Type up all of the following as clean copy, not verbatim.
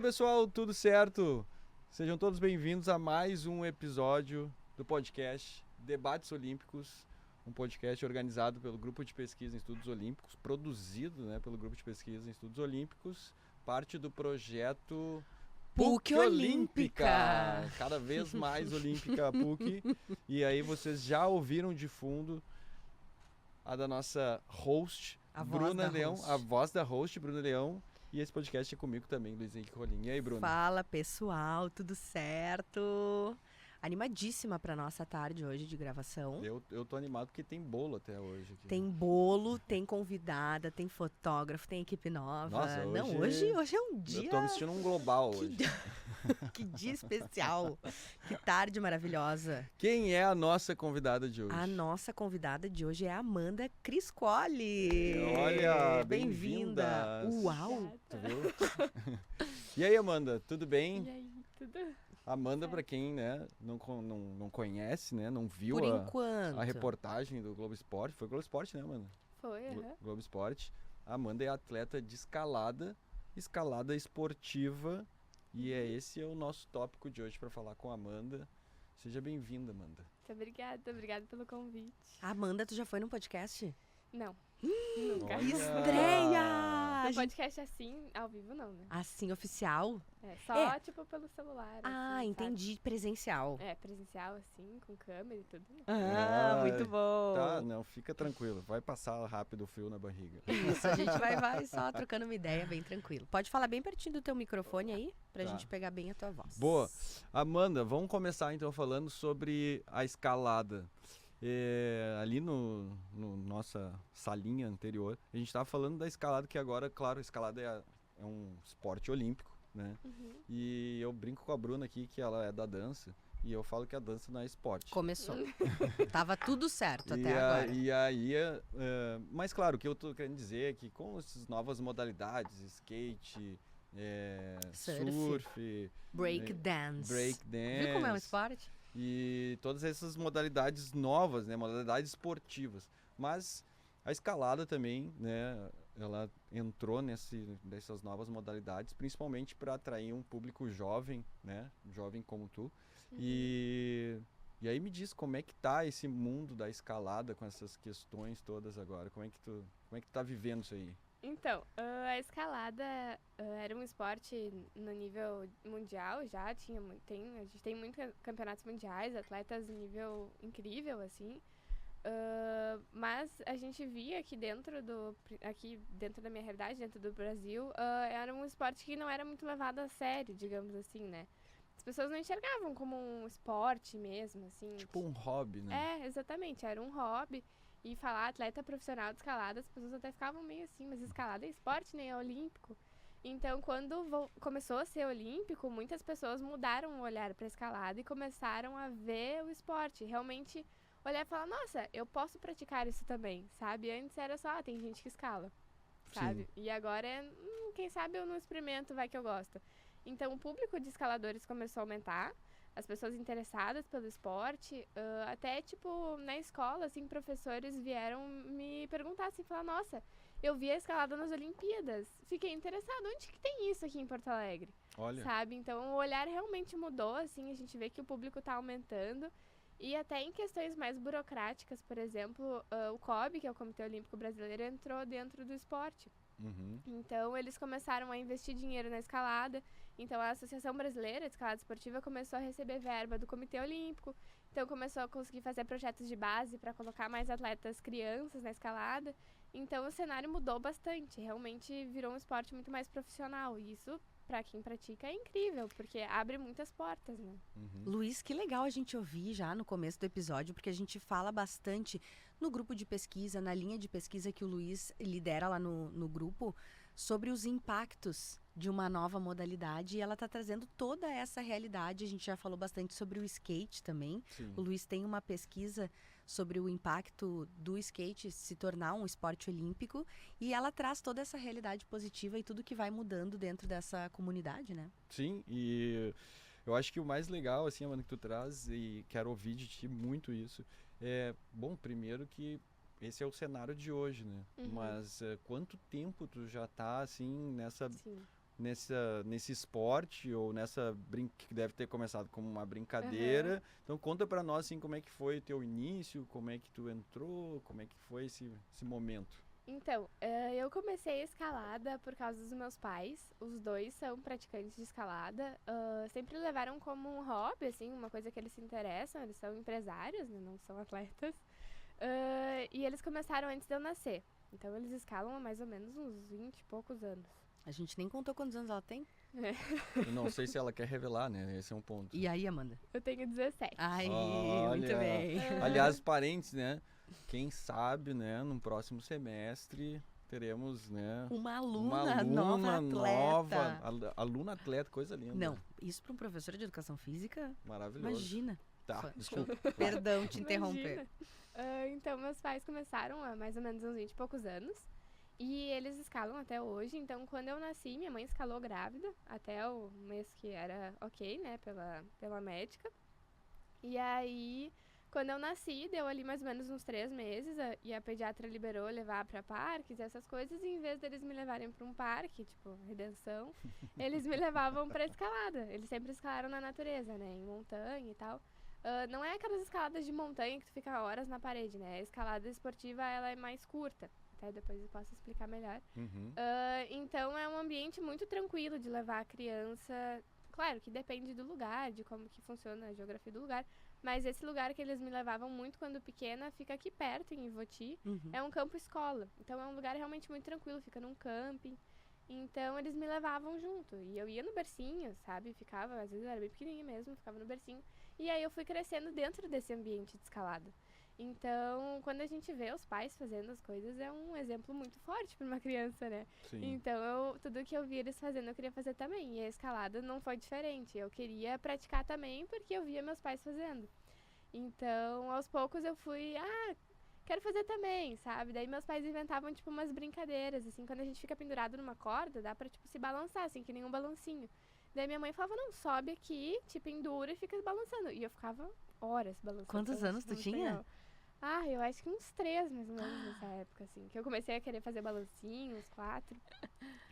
pessoal, tudo certo? Sejam todos bem-vindos a mais um episódio do podcast Debates Olímpicos, um podcast organizado pelo Grupo de Pesquisa em Estudos Olímpicos, produzido pelo Grupo de Pesquisa em Estudos Olímpicos, parte do projeto PUC Olímpica. Cada vez mais olímpica a PUC. E aí vocês já ouviram de fundo a da nossa host, Bruna Leão, a voz da host, Bruna Leão. E esse podcast é comigo também, Luiz Henrique Rolim. E aí, Bruna? Fala, pessoal, tudo certo? Animadíssima pra nossa tarde hoje de gravação. Eu tô animado porque tem bolo até hoje aqui. Tem bolo, tem convidada, tem fotógrafo, tem equipe nova. Nossa, hoje é um dia... Eu tô me sentindo um global hoje. Que dia especial. Que tarde maravilhosa. Quem é a nossa convidada de hoje? A nossa convidada de hoje é a Amanda Criscoli. Olha, bem-vinda. Uau. Tu viu? E aí, Amanda, tudo bem? E aí, tudo? Amanda, para quem não conhece, não viu a reportagem do Globo Esporte, foi Globo Esporte, né, Amanda? Foi, Globo Esporte. A Amanda é atleta de escalada esportiva, e esse é o nosso tópico de hoje para falar com a Amanda. Seja bem-vinda, Amanda. Muito obrigada pelo convite. Amanda, tu já foi num podcast? Não, nunca. Olha. Estreia! No podcast assim, ao vivo não, né? Assim, oficial? Só tipo pelo celular. Ah, assim, entendi. sabe? Presencial. Presencial assim, com câmera e tudo. Né? Ah, muito bom. Tá, não, fica tranquilo. Vai passar rápido o frio na barriga. Isso, a gente vai só trocando uma ideia bem tranquilo. Pode falar bem pertinho do teu microfone aí, pra gente pegar bem a tua voz. Boa. Amanda, vamos começar então falando sobre a escalada. Ali no nossa salinha anterior, a gente estava falando da escalada, que agora, claro, a escalada é um esporte olímpico, né? Uhum. E eu brinco com a Bruna aqui, que ela é da dança, e eu falo que a dança não é esporte. Começou. Tava tudo certo até agora. E aí, mas claro, o que eu tô querendo dizer é que com essas novas modalidades, skate, surf, breakdance. Breakdance. Viu como é um esporte? E todas essas modalidades novas, modalidades esportivas. Mas a escalada também, ela entrou nessas novas modalidades, principalmente para atrair um público jovem, jovem como tu. Uhum. E aí me diz como é que tá esse mundo da escalada com essas questões todas agora. Como é que tu tá vivendo isso aí? Então, a escalada era um esporte no nível mundial já, a gente tem muitos campeonatos mundiais, atletas de nível incrível, assim, mas a gente via aqui dentro da minha realidade, dentro do Brasil, era um esporte que não era muito levado a sério, digamos assim, né? As pessoas não enxergavam como um esporte mesmo, assim. Tipo um hobby, né? Exatamente, era um hobby. E falar atleta profissional de escalada, as pessoas até ficavam meio assim, mas escalada é esporte, nem é olímpico. Então, quando começou a ser olímpico, muitas pessoas mudaram o olhar para a escalada e começaram a ver o esporte. Realmente olhar e falar, nossa, eu posso praticar isso também, sabe? Antes era só, tem gente que escala, sabe? Sim. E agora quem sabe eu não experimento, vai que eu gosto. Então, o público de escaladores começou a aumentar. As pessoas interessadas pelo esporte, até, tipo, na escola, assim, professores vieram me perguntar, assim, falar, nossa, eu vi a escalada nas Olimpíadas, fiquei interessada, onde que tem isso aqui em Porto Alegre? Olha. Sabe? Então, o olhar realmente mudou, assim, a gente vê que o público tá aumentando, e até em questões mais burocráticas, por exemplo, o COB, que é o Comitê Olímpico Brasileiro, entrou dentro do esporte. Uhum. Então, eles começaram a investir dinheiro na escalada. Então, a Associação Brasileira de Escalada Esportiva começou a receber verba do Comitê Olímpico. Então, começou a conseguir fazer projetos de base para colocar mais atletas crianças na escalada. Então, o cenário mudou bastante. Realmente virou um esporte muito mais profissional. E isso, para quem pratica, é incrível, porque abre muitas portas, né? Uhum. Luiz, que legal a gente ouvir já no começo do episódio, porque a gente fala bastante no grupo de pesquisa, na linha de pesquisa que o Luiz lidera lá no grupo, sobre os impactos de uma nova modalidade, e ela está trazendo toda essa realidade. A gente já falou bastante sobre o skate também. Sim. O Luiz tem uma pesquisa sobre o impacto do skate se tornar um esporte olímpico, e ela traz toda essa realidade positiva e tudo que vai mudando dentro dessa comunidade, né? Sim, e eu acho que o mais legal, assim, Amanda, que tu traz, e quero ouvir de ti muito isso, bom, primeiro que esse é o cenário de hoje, né? Uhum. Mas quanto tempo tu já tá, assim, nessa... Sim. nesse esporte ou nessa que deve ter começado como uma brincadeira. Então conta pra nós assim como é que foi o teu início, como é que tu entrou, como é que foi esse momento. Então, eu comecei a escalada por causa dos meus pais. Os dois são praticantes de escalada. Sempre levaram como um hobby, assim, uma coisa que eles se interessam. Eles são empresários, né, não são atletas. E eles começaram antes de eu nascer. Então eles escalam há mais ou menos uns 20 e poucos anos. A gente nem contou quantos anos ela tem. Eu não sei se ela quer revelar, né? Esse é um ponto. E aí, Amanda? Eu tenho 17. Ai, Olha. muito bem. Aliás, parentes, né? Quem sabe, né? No próximo semestre teremos, né? Uma aluna nova atleta. Aluna atleta, coisa linda. Não, isso para um professor de educação física? Maravilhoso. Imagina. Tá, desculpa. Perdão te interromper. Então, meus pais começaram há mais ou menos uns 20 e poucos anos. E eles escalam até hoje. Então, quando eu nasci, minha mãe escalou grávida. Até o mês que era ok, né? Pela médica. E aí, quando eu nasci, deu ali mais ou menos uns 3 meses. E a pediatra liberou levar pra parques, essas coisas. E em vez deles me levarem pra um parque, tipo, Redenção, eles me levavam pra escalada. Eles sempre escalaram na natureza, né? Em montanha e tal. Não é aquelas escaladas de montanha que tu fica horas na parede, né? A escalada esportiva, ela é mais curta. Até depois eu posso explicar melhor. Então, é um ambiente muito tranquilo de levar a criança. Claro que depende do lugar, de como que funciona a geografia do lugar. Mas esse lugar que eles me levavam muito quando pequena fica aqui perto, em Ivoti. É um campo escola. Então, é um lugar realmente muito tranquilo. Fica num camping. Então, eles me levavam junto. E eu ia no bercinho, sabe? Ficava, às vezes eu era bem pequenininha mesmo, ficava no bercinho. E aí eu fui crescendo dentro desse ambiente de escalada. Então, quando a gente vê os pais fazendo as coisas, é um exemplo muito forte para uma criança, né? Sim. Então, tudo que eu vi eles fazendo, eu queria fazer também. E a escalada não foi diferente. Eu queria praticar também porque eu via meus pais fazendo. Então, aos poucos eu fui, quero fazer também, sabe? Daí meus pais inventavam, tipo, umas brincadeiras, assim. Quando a gente fica pendurado numa corda, dá pra, tipo, se balançar, assim, que nem um balancinho. Daí minha mãe falava, não, sobe aqui, te pendura e fica balançando. E eu ficava horas balançando. Quantos anos tu tinha? Eu acho que uns 3, mais ou menos, nessa época, assim. Que eu comecei a querer fazer balancinho, uns 4.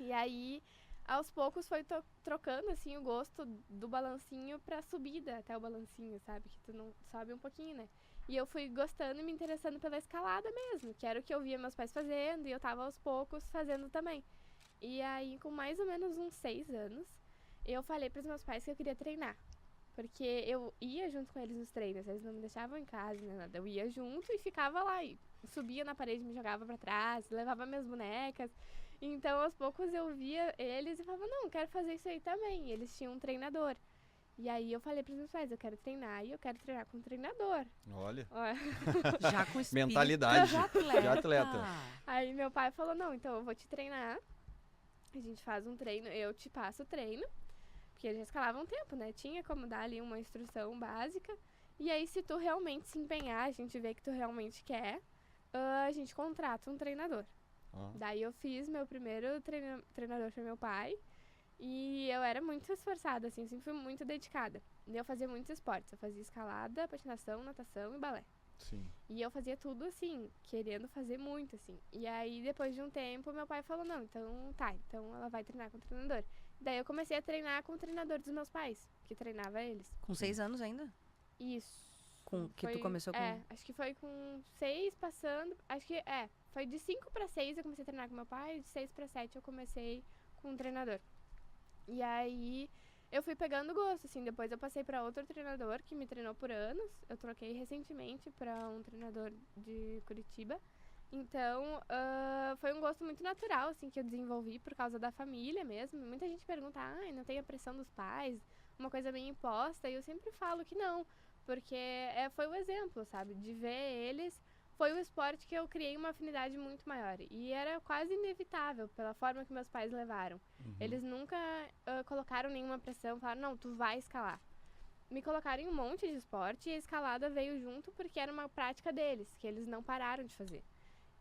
E aí, aos poucos, foi trocando, assim, o gosto do balancinho pra subida até o balancinho, sabe? Que tu não sobe um pouquinho, né? E eu fui gostando e me interessando pela escalada mesmo, que era o que eu via meus pais fazendo. E eu tava, aos poucos, fazendo também. E aí, com mais ou menos uns 6 anos, eu falei pros meus pais que eu queria treinar. Porque eu ia junto com eles nos treinos, eles não me deixavam em casa, nem nada. Eu ia junto e ficava lá, e subia na parede, me jogava pra trás, levava minhas bonecas. Então, aos poucos, eu via eles e falava, não, quero fazer isso aí também. E eles tinham um treinador. E aí, eu falei pros meus pais, eu quero treinar e eu quero treinar com um treinador. Olha. Já com espírito mentalidade de atleta. Aí, meu pai falou, não, então eu vou te treinar. A gente faz um treino, eu te passo o treino. Porque eles já escalavam um tempo, né? Tinha como dar ali uma instrução básica. E aí, se tu realmente se empenhar, a gente vê que tu realmente quer, a gente contrata um treinador. Daí eu fiz meu primeiro treinador foi meu pai. E eu era muito esforçada, assim, sempre fui muito dedicada. E eu fazia muitos esportes. Eu fazia escalada, patinação, natação e balé. Sim. E eu fazia tudo, assim, querendo fazer muito, assim. E aí, depois de um tempo, meu pai falou, não, então ela vai treinar com o treinador. Daí eu comecei a treinar com o treinador dos meus pais, que treinava eles. Com 6 anos ainda? Isso. Tu começou com... acho que foi com 6 passando, foi de 5 para 6 eu comecei a treinar com meu pai, de 6 para 7 eu comecei com um treinador. E aí eu fui pegando gosto, assim, depois eu passei para outro treinador que me treinou por anos, eu troquei recentemente para um treinador de Curitiba. Então, foi um gosto muito natural, assim, que eu desenvolvi por causa da família mesmo. Muita gente pergunta, não tem a pressão dos pais, uma coisa bem imposta, e eu sempre falo que não, porque foi o exemplo, sabe, de ver eles, foi o esporte que eu criei uma afinidade muito maior, e era quase inevitável, pela forma que meus pais levaram. Eles nunca colocaram nenhuma pressão, falaram, não, tu vai escalar. Me colocaram em um monte de esporte, e a escalada veio junto porque era uma prática deles, que eles não pararam de fazer.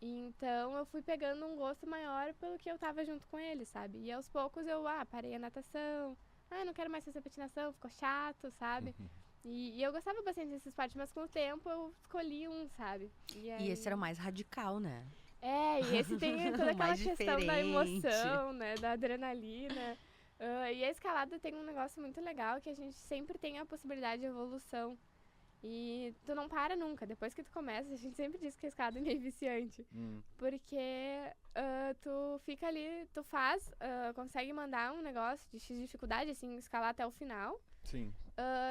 Então, eu fui pegando um gosto maior pelo que eu tava junto com eles, sabe? E aos poucos eu, parei a natação. Não quero mais fazer patinação, ficou chato, sabe? E eu gostava bastante desse esporte, mas com o tempo eu escolhi um, sabe? E esse era o mais radical, né? E esse tem toda aquela Mais questão da diferente. emoção, né? Da adrenalina. E a escalada tem um negócio muito legal que a gente sempre tem a possibilidade de evolução. E tu não para nunca. Depois que tu começa, a gente sempre diz que a escalada é meio viciante. Porque tu fica ali, tu faz, consegue mandar um negócio de X dificuldade, assim, escalar até o final. Sim.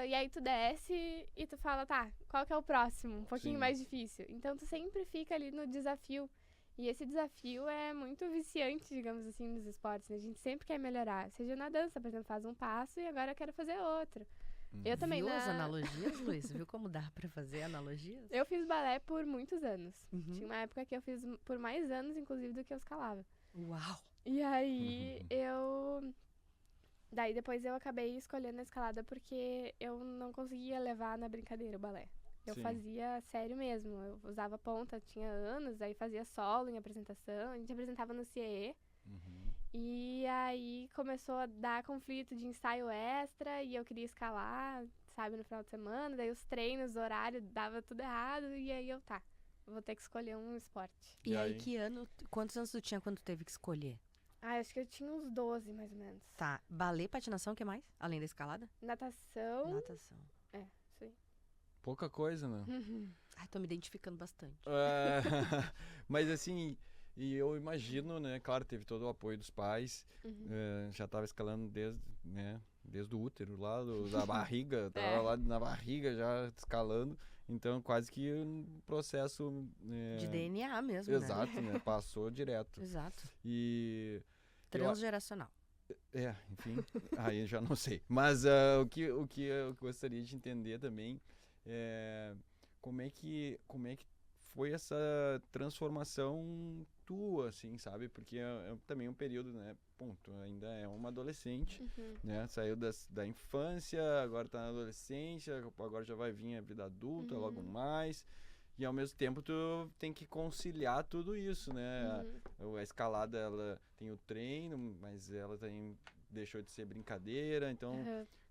E aí tu desce e tu fala, tá, qual que é o próximo? Um pouquinho Sim. mais difícil. Então tu sempre fica ali no desafio. E esse desafio é muito viciante, digamos assim, nos esportes, né? A gente sempre quer melhorar. Seja na dança, por exemplo, faz um passo e agora eu quero fazer outro. Eu também, Viu as analogias, Luiz? Viu como dá pra fazer analogias? Eu fiz balé por muitos anos. Uhum. Tinha uma época que eu fiz por mais anos, inclusive, do que eu escalava. Uau! E aí Daí depois eu acabei escolhendo a escalada porque eu não conseguia levar na brincadeira o balé. Eu Sim. fazia sério mesmo. Eu usava ponta, tinha anos, aí fazia solo em apresentação. A gente apresentava no CIE. E aí começou a dar conflito de ensaio extra e eu queria escalar, sabe, no final de semana. Daí os treinos, o horário, dava tudo errado. E aí vou ter que escolher um esporte. E aí, quantos anos tu tinha quando tu teve que escolher? Acho que eu tinha uns 12, mais ou menos. Tá, balé, patinação, o que mais? Além da escalada? Natação. Natação. Isso aí. Pouca coisa, né? Ai, tô me identificando bastante. Mas assim, e eu imagino, né? Claro, teve todo o apoio dos pais. Já tava escalando desde o útero, lá da barriga. Tava lá na barriga já escalando. Então, quase que um processo... De DNA mesmo, exato, né? Passou direto. Exato. E... Transgeracional. Enfim, aí já não sei. Mas o que eu gostaria de entender também é como é que foi essa transformação tua, assim, sabe? Porque é também um período, né? Ponto, ainda é uma adolescente, né? Saiu da infância, agora tá na adolescência, agora já vai vir a vida adulta, logo mais. E ao mesmo tempo tu tem que conciliar tudo isso, né? A escalada, ela tem o treino, mas ela deixou de ser brincadeira. Então,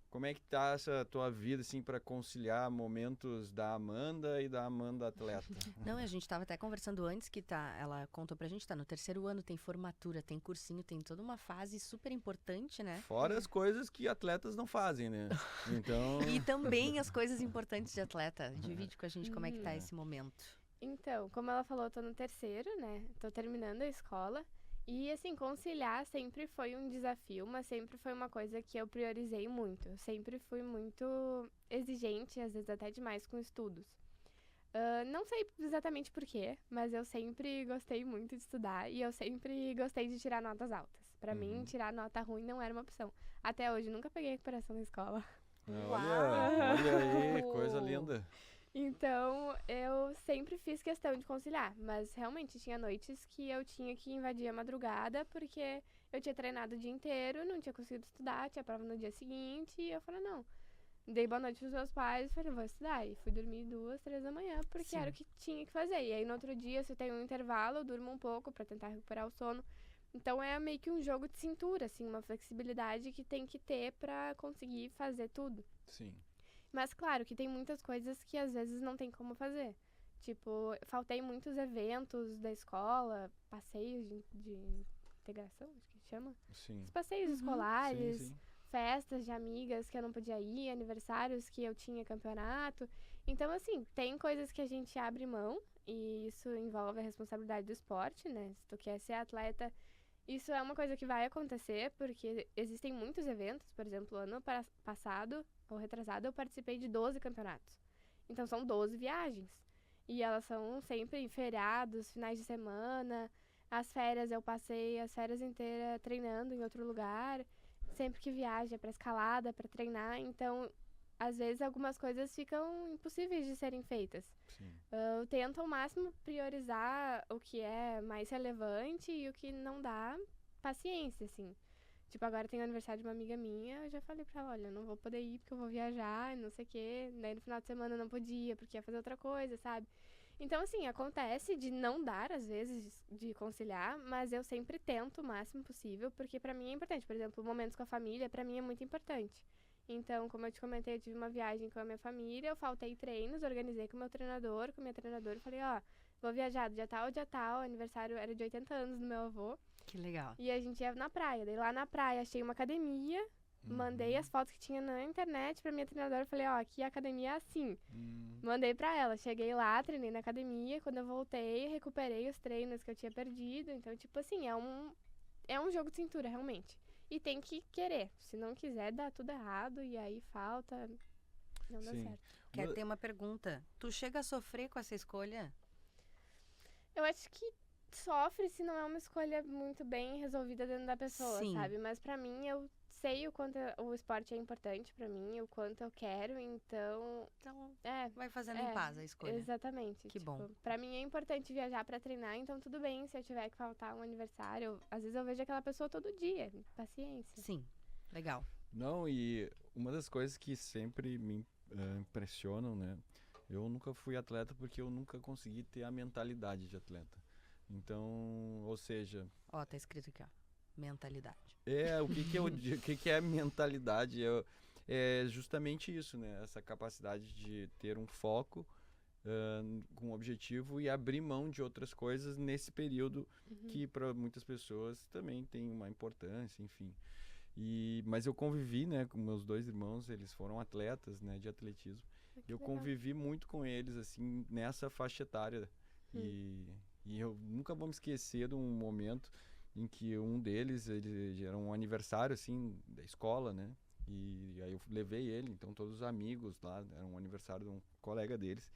como é que tá essa tua vida, assim, para conciliar momentos da Amanda e da Amanda atleta? Não, a gente tava até conversando antes que ela contou pra gente, tá no terceiro ano, tem formatura, tem cursinho, tem toda uma fase super importante, né? Fora as coisas que atletas não fazem, né? Então... E também as coisas importantes de atleta. Divide com a gente como é que tá esse momento. Então, como ela falou, eu tô no terceiro, né? Tô terminando a escola. E, assim, conciliar sempre foi um desafio, mas sempre foi uma coisa que eu priorizei muito. Eu sempre fui muito exigente, às vezes até demais, com estudos. Não sei exatamente porquê, mas eu sempre gostei muito de estudar e eu sempre gostei de tirar notas altas. Pra mim, tirar nota ruim não era uma opção. Até hoje, nunca peguei recuperação na escola. Olha aí, coisa linda. Então, eu sempre fiz questão de conciliar, mas realmente tinha noites que eu tinha que invadir a madrugada porque eu tinha treinado o dia inteiro, não tinha conseguido estudar, tinha prova no dia seguinte, e eu falei, não. Dei boa noite pros meus pais, falei, vou estudar. E fui dormir 2, 3 da manhã, porque era o que tinha que fazer. E aí, no outro dia, se eu tenho um intervalo, eu durmo um pouco pra tentar recuperar o sono. Então, é meio que um jogo de cintura, assim, uma flexibilidade que tem que ter pra conseguir fazer tudo. Sim. Mas, claro, que tem muitas coisas que às vezes não tem como fazer. Tipo, faltei muitos eventos da escola, passeios de integração, acho que chama. Sim. Os passeios escolares, Sim. festas de amigas que eu não podia ir, aniversários que eu tinha campeonato. Então, assim, tem coisas que a gente abre mão e isso envolve a responsabilidade do esporte, né? Se tu quer ser atleta, isso é uma coisa que vai acontecer porque existem muitos eventos. Por exemplo, ano passado ou retrasado, eu participei de 12 campeonatos. Então, são 12 viagens. E elas são sempre em feriados, finais de semana. As férias, eu passei as férias inteiras treinando em outro lugar. Sempre que viaja para escalada, para treinar. Então, às vezes, algumas coisas ficam impossíveis de serem feitas. Eu tento ao máximo priorizar o que é mais relevante e o que não dá paciência, assim. Tipo, agora tem o aniversário de uma amiga minha, eu já falei pra ela, olha, eu não vou poder ir porque eu vou viajar, não sei o quê. Daí no final de semana eu não podia porque ia fazer outra coisa, sabe? Então, assim, acontece de não dar, às vezes, de conciliar, mas eu sempre tento o máximo possível, porque pra mim é importante. Por exemplo, momentos com a família, pra mim é muito importante. Então, como eu te comentei, eu tive uma viagem com a minha família, eu faltei treinos, organizei com o meu treinador, com a minha treinadora, e falei, ó, vou viajar do dia tal ao dia tal, aniversário era de 80 anos do meu avô. Que legal. E a gente ia na praia. Daí lá na praia achei uma academia, mandei as fotos que tinha na internet pra minha treinadora. Falei, ó, aqui a academia é assim. Mandei pra ela. Cheguei lá, treinei na academia. Quando eu voltei, recuperei os treinos que eu tinha perdido. Então, tipo assim, é um jogo de cintura, realmente. E tem que querer. Se não quiser, dá tudo errado. E aí falta. Não dá Sim. certo. Quer ter uma pergunta? Tu chega a sofrer com essa escolha? Eu acho que sofre se não é uma escolha muito bem resolvida dentro da pessoa, Sim. sabe? Mas pra mim, eu sei o quanto o esporte é importante pra mim, o quanto eu quero, então... Então, É, vai fazendo em paz a escolha. exatamente. Que tipo, bom. Pra mim é importante viajar pra treinar, então tudo bem se eu tiver que faltar um aniversário. Às vezes eu vejo aquela pessoa todo dia, paciência. Sim, legal. Não, e uma das coisas que sempre me impressionam, né? Eu nunca fui atleta porque eu nunca consegui ter a mentalidade de atleta. Então, ou seja, Ó, tá escrito aqui, ó. Mentalidade. o que que é mentalidade? É justamente isso, né? Essa capacidade de ter um foco com um objetivo e abrir mão de outras coisas nesse período que para muitas pessoas também tem uma importância, enfim. Mas eu convivi, né, com meus dois irmãos, eles foram atletas, né, de atletismo. Que Eu legal. convivi muito com eles, assim, nessa faixa etária. E eu nunca vou me esquecer de um momento em que um deles, ele era um aniversário, assim, da escola, né? E aí eu levei ele, então todos os amigos lá, era um aniversário de um colega deles,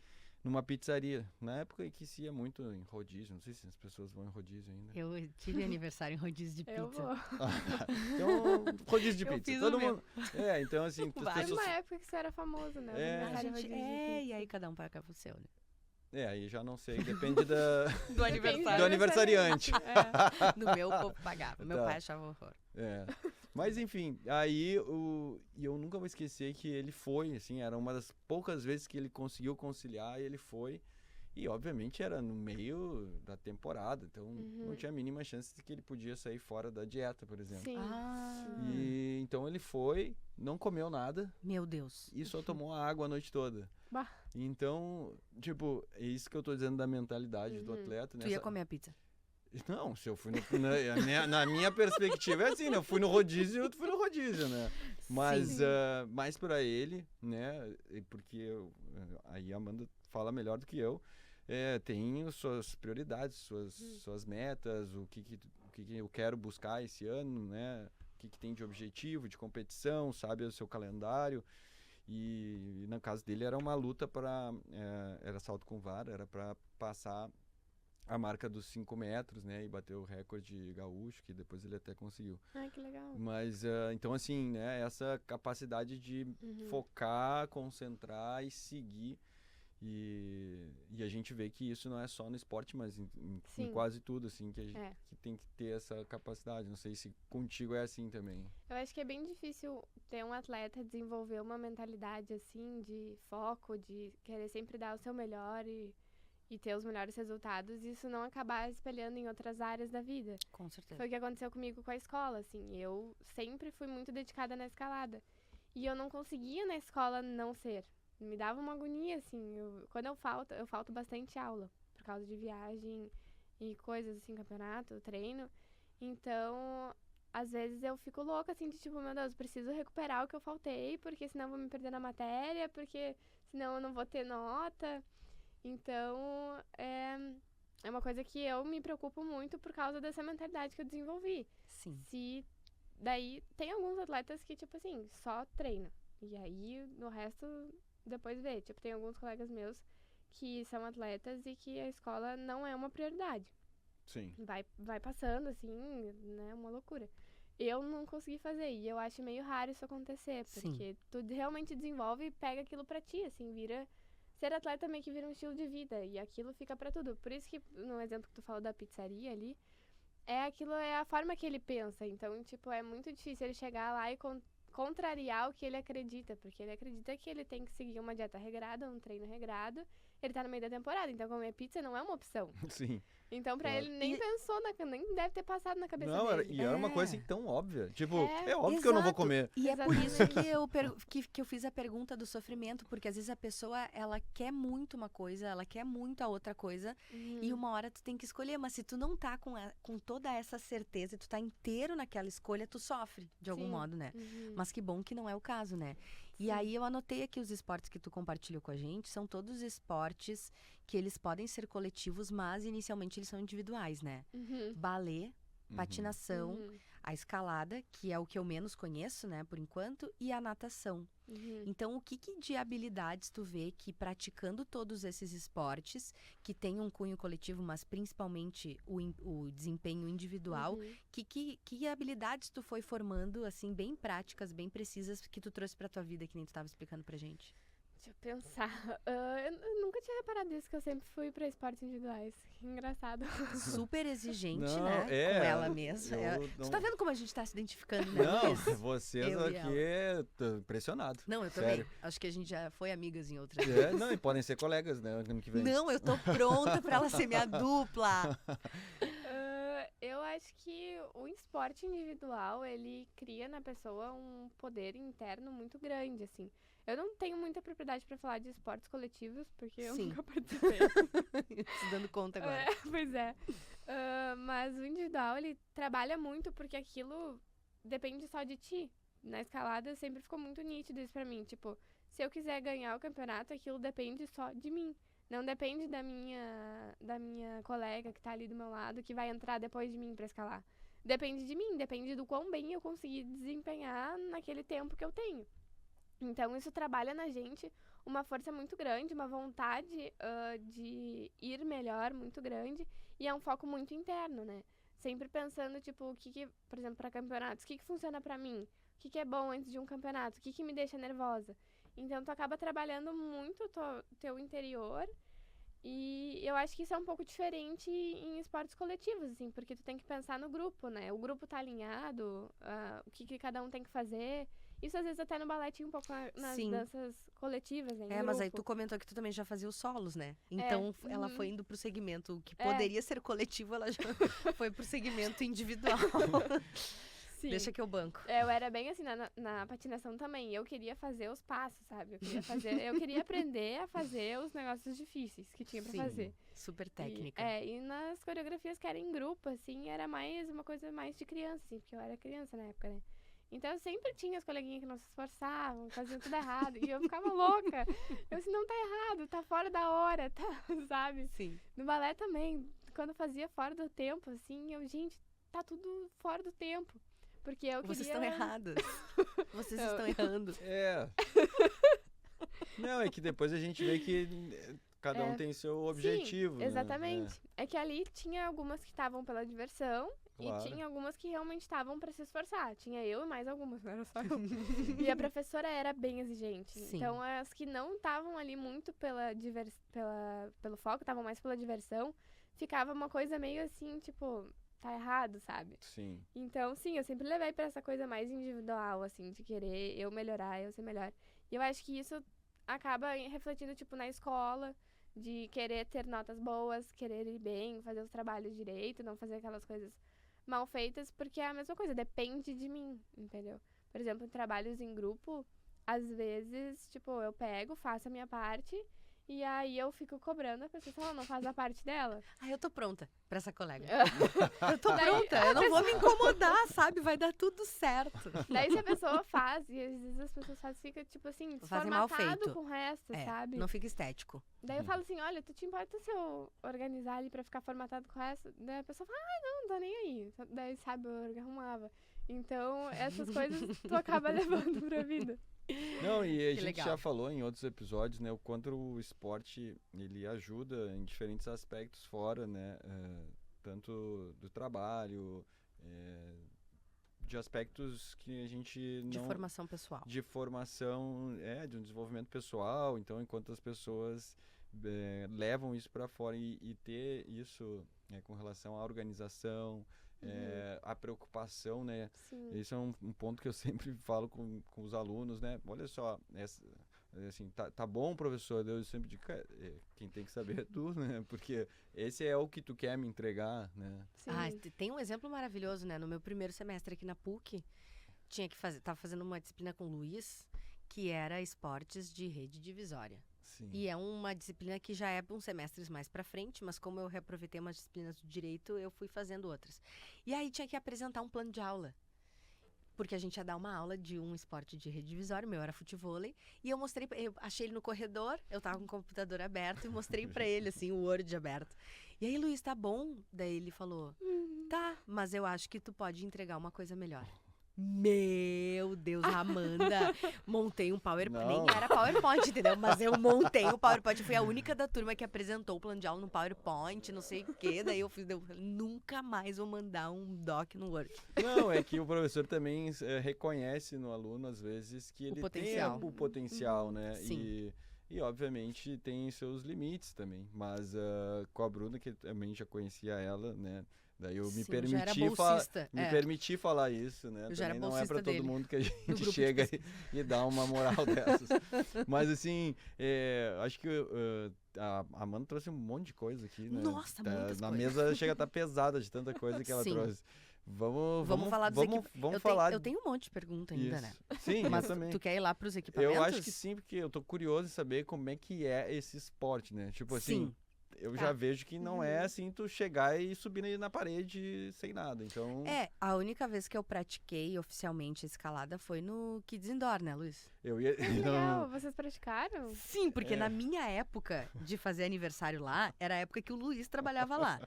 numa pizzaria. Na época que se ia muito em rodízio, não sei se as pessoas vão em rodízio ainda. Eu tive aniversário em rodízio de pizza. Eu vou. Então, rodízio de Eu pizza. fiz Todo o meu. mundo. Então assim, as Vários. Teve pessoas. uma época que isso era famoso, né? É. A Aniversário gente, rodízio de e pizza. aí cada um paga pro seu, né? Aí já não sei, depende da. Do Depende do aniversariante. No meu, o povo pagava. Meu Tá. pai achava horror. Mas enfim, aí e eu nunca vou esquecer que ele foi, assim, era uma das poucas vezes que ele conseguiu conciliar, e ele foi. E obviamente era no meio da temporada, então não tinha a mínima chance de que ele podia sair fora da dieta, por exemplo. Sim. Ah, E então ele foi, não comeu nada meu Deus. e só tomou água a noite toda. Bah. Então, tipo, é isso que eu tô dizendo da mentalidade do atleta, né? Tu ia comer a pizza? Não, se eu fui na minha perspectiva é assim, né? Eu fui no rodízio e eu fui no rodízio, né? Mas Sim. mais pra ele, né? Porque aí a Amanda fala melhor do que eu. Tem suas prioridades, suas metas, o que eu quero buscar esse ano, né? O que tem de objetivo, de competição, sabe? O seu calendário. E no caso dele era uma luta era salto com vara, era para passar a marca dos 5 metros, né, e bater o recorde gaúcho, que depois ele até conseguiu. Ai, que legal. Mas, então assim, né, essa capacidade de focar, concentrar e seguir, e a gente vê que isso não é só no esporte, mas em Sim. quase tudo, assim, que É. que tem que ter essa capacidade. Não sei se contigo é assim também. Eu acho que é bem difícil ter um atleta desenvolver uma mentalidade assim de foco, de querer sempre dar o seu melhor e ter os melhores resultados e isso não acabar espelhando em outras áreas da vida. Com certeza. Foi o que aconteceu comigo com a escola, assim. Eu sempre fui muito dedicada na escalada. E eu não conseguia na escola não ser. Me dava uma agonia, assim. Quando eu falto bastante aula. Por causa de viagem e coisas assim, campeonato, treino. Então, às vezes eu fico louca, assim, de tipo, meu Deus, preciso recuperar o que eu faltei, porque senão eu vou me perder na matéria, porque senão eu não vou ter nota. Então, é uma coisa que eu me preocupo muito por causa dessa mentalidade que eu desenvolvi. Sim. Daí, tem alguns atletas que, tipo assim, só treino. E aí, no resto, depois vê. Tipo, tem alguns colegas meus que são atletas e que a escola não é uma prioridade. Sim. Vai passando, assim, né? Uma loucura. Eu não consegui fazer. E eu acho meio raro isso acontecer. Porque tu realmente desenvolve e pega aquilo pra ti, assim, vira... Ser atleta meio que vira um estilo de vida. E aquilo fica pra tudo. Por isso que, no exemplo que tu falou da pizzaria ali, aquilo é a forma que ele pensa. Então, tipo, é muito difícil ele chegar lá e contrariar o que ele acredita. Porque ele acredita que ele tem que seguir uma dieta regrada, um treino regrado. Ele tá no meio da temporada, então comer pizza não é uma opção. Sim. Então, pra Claro. ele, nem pensou, nem deve ter passado na cabeça Não, dele. era uma coisa assim tão óbvia. Tipo, É, é óbvio que eu não vou Exato. comer. E é por Exatamente. isso que eu fiz a pergunta do sofrimento, porque às vezes a pessoa, ela quer muito uma coisa, ela quer muito a outra coisa, e uma hora tu tem que escolher, mas se tu não tá com toda essa certeza, e tu tá inteiro naquela escolha, tu sofre, de algum Sim. modo, né? Uhum. Mas que bom que não é o caso, né? E Sim. aí eu anotei aqui os esportes que tu compartilhou com a gente, são todos esportes que eles podem ser coletivos, mas inicialmente eles são individuais, né? Uhum. Balé, patinação, Uhum. a escalada, que é o que eu menos conheço, né, por enquanto, e a natação. Uhum. Então, o que de habilidades tu vê que praticando todos esses esportes, que tem um cunho coletivo, mas principalmente o desempenho individual, Uhum. que habilidades tu foi formando, assim, bem práticas, bem precisas, que tu trouxe pra tua vida, que nem tu tava explicando pra gente? Deixa eu pensar. Eu nunca tinha reparado isso, que eu sempre fui pra esportes individuais. Que engraçado. Super exigente, Não, né, é, com ela mesma. eu Tu não- tá vendo como a gente tá se identificando, né, Não, Luiz? vocês Eu e aqui, tô impressionado. Não, eu Sério. também. Acho que a gente já foi amigas em outras. É, não, e podem ser colegas, né, ano que vem. Não, eu tô pronta pra ela ser minha dupla. Eu acho que o esporte individual, ele cria na pessoa um poder interno muito grande, assim. Eu não tenho muita propriedade pra falar de esportes coletivos, porque eu Sim. nunca participei. Se dando conta agora. Pois é. Mas o individual, ele trabalha muito porque aquilo depende só de ti. Na escalada sempre ficou muito nítido isso pra mim. Tipo, se eu quiser ganhar o campeonato, aquilo depende só de mim. Não depende da minha colega que tá ali do meu lado, que vai entrar depois de mim pra escalar. Depende de mim, depende do quão bem eu conseguir desempenhar naquele tempo que eu tenho. Então, isso trabalha na gente uma força muito grande, uma vontade de ir melhor muito grande, e é um foco muito interno, né? Sempre pensando, tipo, por exemplo, para campeonatos, o que funciona pra mim? O que é bom antes de um campeonato? O que me deixa nervosa? Então, tu acaba trabalhando muito o teu interior, e eu acho que isso é um pouco diferente em esportes coletivos, assim, porque tu tem que pensar no grupo, né? O grupo tá alinhado, o que cada um tem que fazer. Isso às vezes até no balé tinha um pouco nas Sim. danças coletivas, né? em Mas aí grupo. tu comentou que tu também já fazia os solos, né? Então ela uhum. foi indo pro segmento que É. poderia ser coletivo, ela já foi pro segmento individual. Sim. Deixa que eu banco. Eu era bem assim na patinação também. Eu queria fazer os passos, sabe? Eu queria aprender a fazer os negócios difíceis que tinha pra Sim. fazer. Super técnica. E nas coreografias que era em grupo, assim, era mais uma coisa mais de criança, assim, porque eu era criança na época, né? Então eu sempre tinha as coleguinhas que não se esforçavam, faziam tudo errado. E eu ficava louca. Eu assim, não tá errado, tá fora da hora, tá, sabe? Sim. No balé também, quando eu fazia fora do tempo, assim, gente, tá tudo fora do tempo. Porque eu Vocês queria... estão erradas. Vocês Eu- estão errando. É. Não, é que depois a gente vê que cada um tem seu objetivo, Sim, né? exatamente. É que ali tinha algumas que estavam pela diversão Claro. e tinha algumas que realmente estavam pra se esforçar. Tinha eu e mais algumas, não era só eu. E a professora era bem exigente. Sim. Então as que não estavam ali muito pelo foco, estavam mais pela diversão, ficava uma coisa meio assim, tipo, tá errado, sabe? Sim. Então, sim, eu sempre levei pra essa coisa mais individual, assim, de querer eu melhorar, eu ser melhor. E eu acho que isso acaba refletindo, tipo, na escola, de querer ter notas boas, querer ir bem, fazer os trabalhos direito, não fazer aquelas coisas mal feitas, porque é a mesma coisa, depende de mim, entendeu? Por exemplo, em trabalhos em grupo, às vezes, tipo, eu pego, faço a minha parte, e aí eu fico cobrando a pessoa se ela não faz a parte dela. Eu tô pronta pra essa colega. Eu tô Daí, pronta, eu não vou me incomodar, sabe? Vai dar tudo certo. Daí se a pessoa faz, e às vezes as pessoas fazem, fica, tipo assim, Fazem mal desformatado feito. com o resto, sabe? Não fica estético. Daí eu falo assim, olha, tu te importa se eu organizar ali pra ficar formatado com o resto? Daí a pessoa fala, não tô nem aí. Daí, sabe, eu arrumava. Então, essas coisas tu acaba levando pra vida. Não, e a Que gente legal. já falou em outros episódios, né, o quanto o esporte, ele ajuda em diferentes aspectos fora, né, tanto do trabalho, de aspectos que a gente não... De formação pessoal. De formação, de um desenvolvimento pessoal. Então, enquanto as pessoas levam isso para fora e ter isso com relação à organização, a preocupação, né? Sim. Isso é um ponto que eu sempre falo com os alunos, né? Olha só, assim, tá bom, professor? Eu sempre digo, "Cara, quem tem que saber é tu, né? Porque esse é o que tu quer me entregar, né? Sim. Ah, tem um exemplo maravilhoso, né? No meu primeiro semestre aqui na PUC, tava fazendo uma disciplina com o Luiz, que era esportes de rede divisória. Sim. E é uma disciplina que já é uns semestres mais pra frente, mas como eu reaproveitei umas disciplinas do direito, eu fui fazendo outras. E aí tinha que apresentar um plano de aula. Porque a gente ia dar uma aula de um esporte de rede divisória, o meu era futevôlei, e eu achei ele no corredor, eu tava com o computador aberto e mostrei pra ele, assim, o Word aberto. E aí, Luiz, tá bom? Daí ele falou, tá, mas eu acho que tu pode entregar uma coisa melhor. Meu Deus, Amanda, montei um PowerPoint, Não. nem era PowerPoint, entendeu? Mas eu montei um PowerPoint, eu fui a única da turma que apresentou o plano de aula no PowerPoint, não sei o quê, daí eu falei, nunca mais vou mandar um doc no Word. Não, é que o professor também reconhece no aluno, às vezes, que ele potencial. tem o potencial, né? Sim. E, obviamente, tem seus limites também. Mas com a Bruna, que também já conhecia ela, né? Daí eu me Sim, já era permiti, bolsista, permiti falar isso, né? Eu já Também era não é bolsista pra todo dele, mundo que a no gente grupo de chega e dá uma moral dessas. Mas assim, acho que a Amanda trouxe um monte de coisa aqui, né? Nossa, muitas Na coisas. mesa chega a estar pesada de tanta coisa que ela Sim. trouxe. Vamos falar dos equipamentos. Vamos falar Eu tenho um monte de pergunta ainda, né? isso. Sim, Mas eu também. tu quer ir lá pros equipamentos? Eu acho que sim, porque eu tô curioso em saber como é que é esse esporte, né? Tipo assim, Sim. eu Tá. já vejo que não é assim tu chegar e subir na parede sem nada. Então, A única vez que eu pratiquei oficialmente a escalada foi no Kids Indoor, né, Luiz? eu ia. Que legal, vocês praticaram? Sim, porque É. na minha época de fazer aniversário lá, era a época que o Luiz trabalhava lá.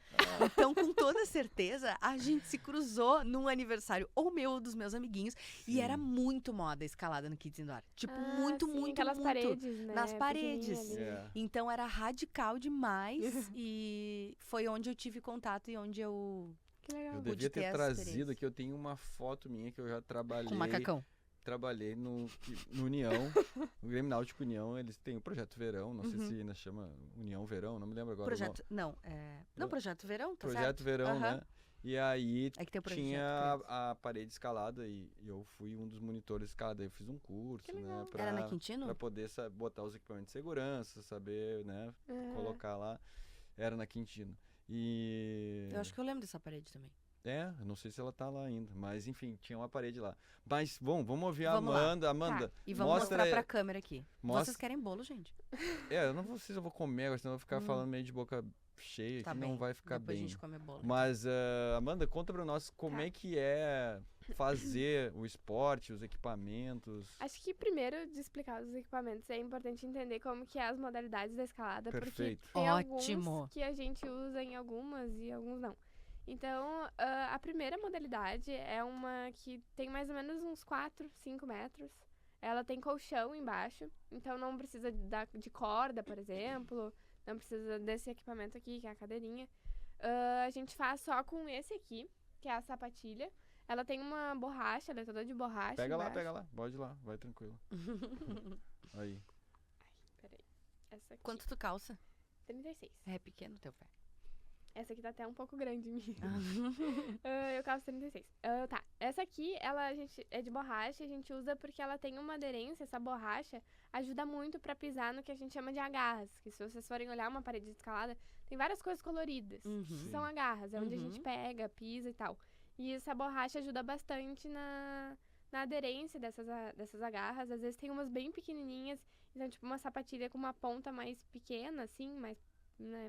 Então, com toda certeza, a gente se cruzou num aniversário ou meu ou dos meus amiguinhos. E era muito moda a escalada no Kids Indoor. Tipo, muito, sim, muito, aquelas muito. paredes, né? nas paredes. pequenininha ali. É. Então era radical demais e foi onde eu tive contato e onde eu Que legal. Eu pude devia ter ter essa trazido experiência. aqui, eu tenho uma foto minha que eu já trabalhei. com macacão. Trabalhei no União, no Grêmio Náutico União, eles têm o Projeto Verão, não sei se ainda chama União Verão, não me lembro agora o Projeto, não, Projeto Verão, tá Projeto certo? Verão, Aham. né? E aí É que tem o projeto tinha Criança. a parede escalada e eu fui um dos monitores de escalada. Eu fiz um curso, Que né? legal. Era na Quintino? Pra poder botar os equipamentos de segurança, saber, né? Colocar lá. Era na Quintino. E... Eu acho que eu lembro dessa parede também. eu não sei se ela tá lá ainda, mas enfim, tinha uma parede lá. Mas, bom, vamos ouvir a Vamos lá. Amanda. Amanda, E vamos mostra... mostrar pra câmera aqui. mostra- Vocês querem bolo, gente? eu não sei se eu vou comer agora, senão eu vou ficar falando meio de boca cheia, Tá que bem. não vai ficar Depois bem. a gente come bolo. Mas, Amanda, conta pra nós como Tá. é que é fazer o esporte, os equipamentos. Acho que primeiro de explicar os equipamentos é importante entender como que é as modalidades da escalada, Perfeito. porque tem Ótimo. alguns que a gente usa em algumas e alguns não. Então, a primeira modalidade é uma que tem mais ou menos uns 4, 5 metros. Ela tem colchão embaixo, então não precisa de corda, por exemplo, não precisa desse equipamento aqui, que é a cadeirinha. A gente faz só com esse aqui, que é a sapatilha. Ela tem uma borracha, ela é toda de borracha. Pega lá, embaixo. pega lá. Pode ir lá, vai tranquilo. Aí. Peraí. Essa aqui. Quanto tu calça? 36. É pequeno teu pé. Essa aqui tá até um pouco grande em mim. Eu calço 36. Tá. Essa aqui, a gente é de borracha, a gente usa porque ela tem uma aderência, essa borracha ajuda muito pra pisar no que a gente chama de agarras. Que se vocês forem olhar uma parede de escalada, tem várias coisas coloridas. Que são agarras, é onde a gente pega, pisa e tal. E essa borracha ajuda bastante na aderência dessas agarras. Às vezes tem umas bem pequenininhas, então tipo uma sapatilha com uma ponta mais pequena, assim, mais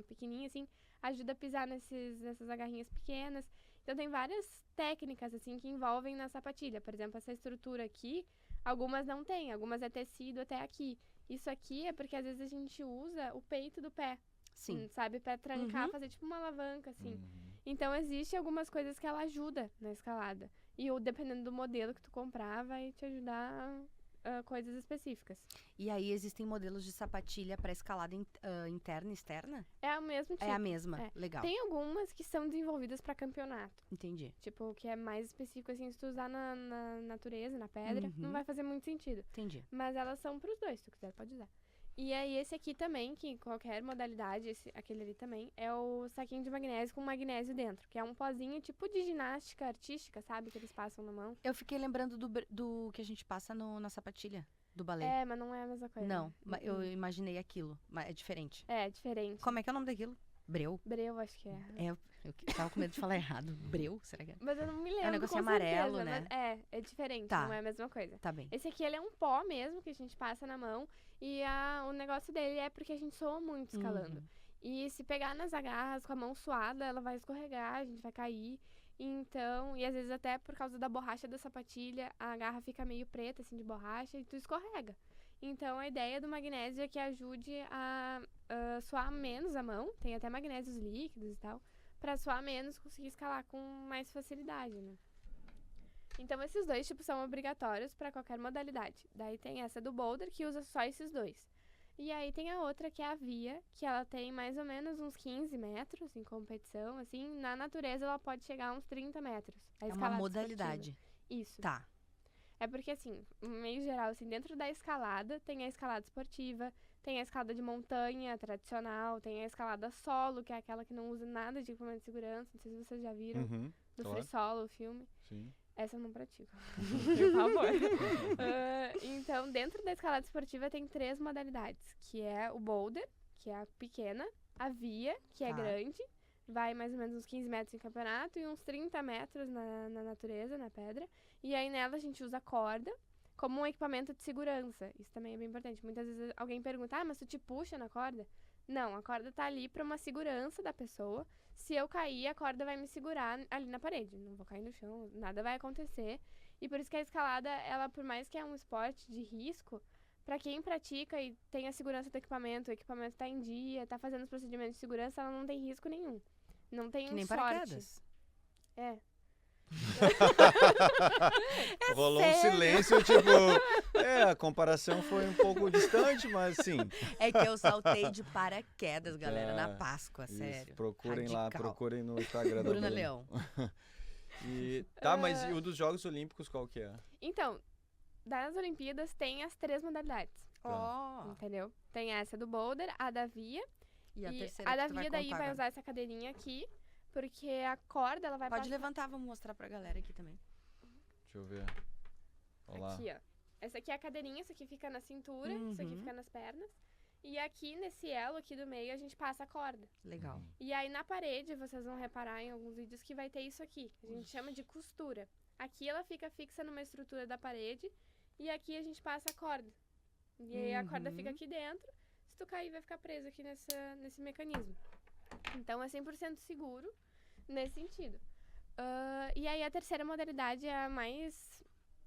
pequenininha, assim, ajuda a pisar nessas agarrinhas pequenas. Então tem várias técnicas, assim, que envolvem na sapatilha. Por exemplo, essa estrutura aqui, algumas não tem, algumas é tecido até aqui. Isso aqui é porque às vezes a gente usa o peito do pé. Sim. Sabe? Pra trancar, fazer tipo uma alavanca, assim. Então, existe algumas coisas que ela ajuda na escalada. E dependendo do modelo que tu comprar, vai te ajudar coisas específicas. E aí existem modelos de sapatilha pra escalada interna e externa? É o mesmo tipo. É a mesma. É. Legal. Tem algumas que são desenvolvidas pra campeonato. Entendi. Tipo, que é mais específico, assim, se tu usar na natureza, na pedra, não vai fazer muito sentido. Entendi. Mas elas são pros dois, se tu quiser, pode usar. E aí, esse aqui também, que qualquer modalidade, aquele ali também, é o saquinho de magnésio com magnésio dentro, que é um pozinho tipo de ginástica artística, sabe? Que eles passam na mão. Eu fiquei lembrando do que a gente passa na sapatilha. do balé? É, mas não é a mesma coisa. Não, eu imaginei aquilo, mas é diferente. É, diferente. Como é que é o nome daquilo? Breu? Breu, acho que é. Eu tava com medo de falar errado. Breu, será que é? Mas eu não me lembro. É um negocinho com amarelo, certeza, né? Mas é diferente, Tá. não é a mesma coisa. Tá bem. Esse aqui, ele é um pó mesmo, que a gente passa na mão. E o negócio dele é porque a gente soa muito escalando. Uhum. E se pegar nas agarras com a mão suada, ela vai escorregar, a gente vai cair. Então, e às vezes até por causa da borracha da sapatilha, a agarra fica meio preta, assim, de borracha, e tu escorrega. Então, a ideia do magnésio é que ajude a suar menos a mão. Tem até magnésios líquidos e tal. Pra suar menos, conseguir escalar com mais facilidade, né? Então, esses dois tipos são obrigatórios para qualquer modalidade. Daí tem essa do boulder, que usa só esses dois. E aí tem a outra, que é a via, que ela tem mais ou menos uns 15 metros em competição, assim. Na natureza, ela pode chegar a uns 30 metros. A É uma escalada modalidade. esportiva. Isso. Tá. É porque, assim, meio geral, assim, dentro da escalada, tem a escalada esportiva, tem a escalada de montanha tradicional, tem a escalada solo, que é aquela que não usa nada de equipamento de segurança. Não sei se vocês já viram. Uhum, Do claro. Free Solo, o filme. Sim. Essa eu não pratico. Por favor. Então, dentro da escalada esportiva tem 3 modalidades, que é o boulder, que é a pequena, a via, que é Tá. grande, vai mais ou menos uns 15 metros em campeonato e uns 30 metros na natureza, na pedra. E aí nela a gente usa corda como um equipamento de segurança. Isso também é bem importante. Muitas vezes alguém pergunta, mas tu te puxa na corda? Não, a corda tá ali para uma segurança da pessoa. Se eu cair, a corda vai me segurar ali na parede. Não vou cair no chão, nada vai acontecer. E por isso que a escalada, ela, por mais que é um esporte de risco, para quem pratica e tem a segurança do equipamento, o equipamento tá em dia, tá fazendo os procedimentos de segurança, ela não tem risco nenhum. Não tem Que nem sorte. paraquedas. É. Rolou um silêncio, tipo... a comparação foi um pouco distante, mas sim. É que eu saltei de paraquedas, galera, na Ah, Páscoa, Isso, sério. procurem lá, Radical. procurem no Instagram da Bruna Bruna. Leão. Mas e o dos Jogos Olímpicos qual que é? Então, das Olimpíadas tem as 3 modalidades, Ó. entendeu? Tem essa do boulder, a da via. E a E terceira a que da tu vai via daí contar vai agora. usar essa cadeirinha aqui, porque a corda ela vai Pode passar... levantar, vamos mostrar pra galera aqui também. Deixa eu ver. Olá. Aqui, ó. Essa aqui é a cadeirinha, isso aqui fica na cintura, isso aqui Uhum. fica nas pernas. E aqui, nesse elo aqui do meio, a gente passa a corda. Legal. E aí, na parede, vocês vão reparar em alguns vídeos que vai ter isso aqui. A gente chama de costura. Aqui ela fica fixa numa estrutura da parede e aqui a gente passa a corda. E aí a corda fica aqui dentro. Se tu cair, vai ficar preso aqui nesse mecanismo. Então, é 100% seguro nesse sentido. E aí, a terceira modalidade é a mais...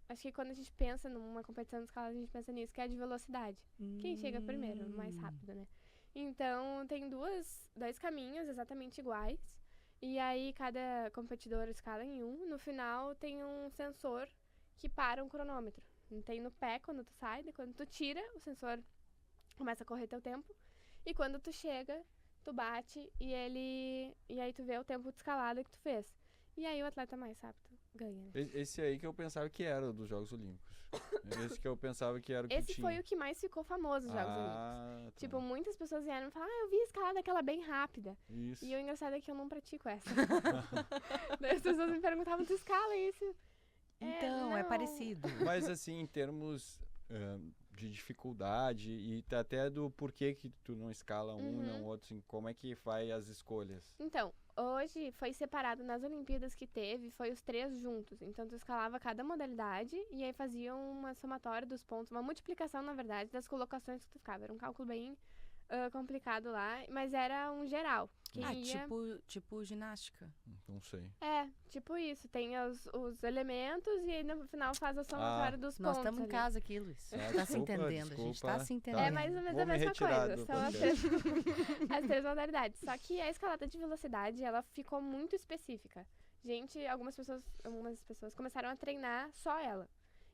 Acho que quando a gente pensa numa competição de escalada, a gente pensa nisso, que é a de velocidade. Quem chega primeiro, mais rápido, né? Então, tem dois caminhos exatamente iguais. E aí, cada competidor escala em um. No final, tem um sensor que para um cronômetro. Tem no pé quando tu sai, daí quando tu tira, o sensor começa a correr teu tempo. E quando tu chega, tu bate e aí tu vê o tempo de escalada que tu fez. E aí o atleta mais rápido ganha, né? Esse aí que eu pensava que era o dos Jogos Olímpicos. Esse que eu pensava que era o que Esse tinha. foi o que mais ficou famoso nos Jogos Olímpicos. Tá. Tipo, muitas pessoas vieram falar, eu vi a escalada aquela bem rápida. Isso. E o engraçado é que eu não pratico essa. Daí as pessoas me perguntavam, tu escala isso? Então, é não. parecido. Mas assim, em termos de dificuldade e até do porquê que tu não escala um e não outro, assim, como é que vai as escolhas? Então, hoje foi separado nas Olimpíadas que teve, foi os 3 juntos. Então, tu escalava cada modalidade e aí faziam uma somatória dos pontos, uma multiplicação, na verdade, das colocações que tu ficava. Era um cálculo bem complicado lá, mas era um geral. Quem ia... tipo ginástica. Não sei. É, tipo isso. Tem os elementos e aí no final faz a somatória dos Nós pontos. estamos em ali. casa aqui, Luiz. Ah, Tá se desculpa, entendendo, a gente tá desculpa. se Tá. entendendo. É mais ou menos Vou a me mesma retirar coisa. do São as 3 modalidades. Só que a escalada de velocidade, ela ficou muito específica. Algumas pessoas começaram a treinar só ela.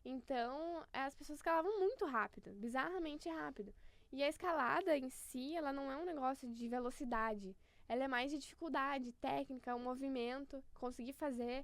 Então, as pessoas escalavam muito rápido, bizarramente rápido. E a escalada em si, ela não é um negócio de velocidade. Ela é mais de dificuldade, técnica, um movimento, conseguir fazer.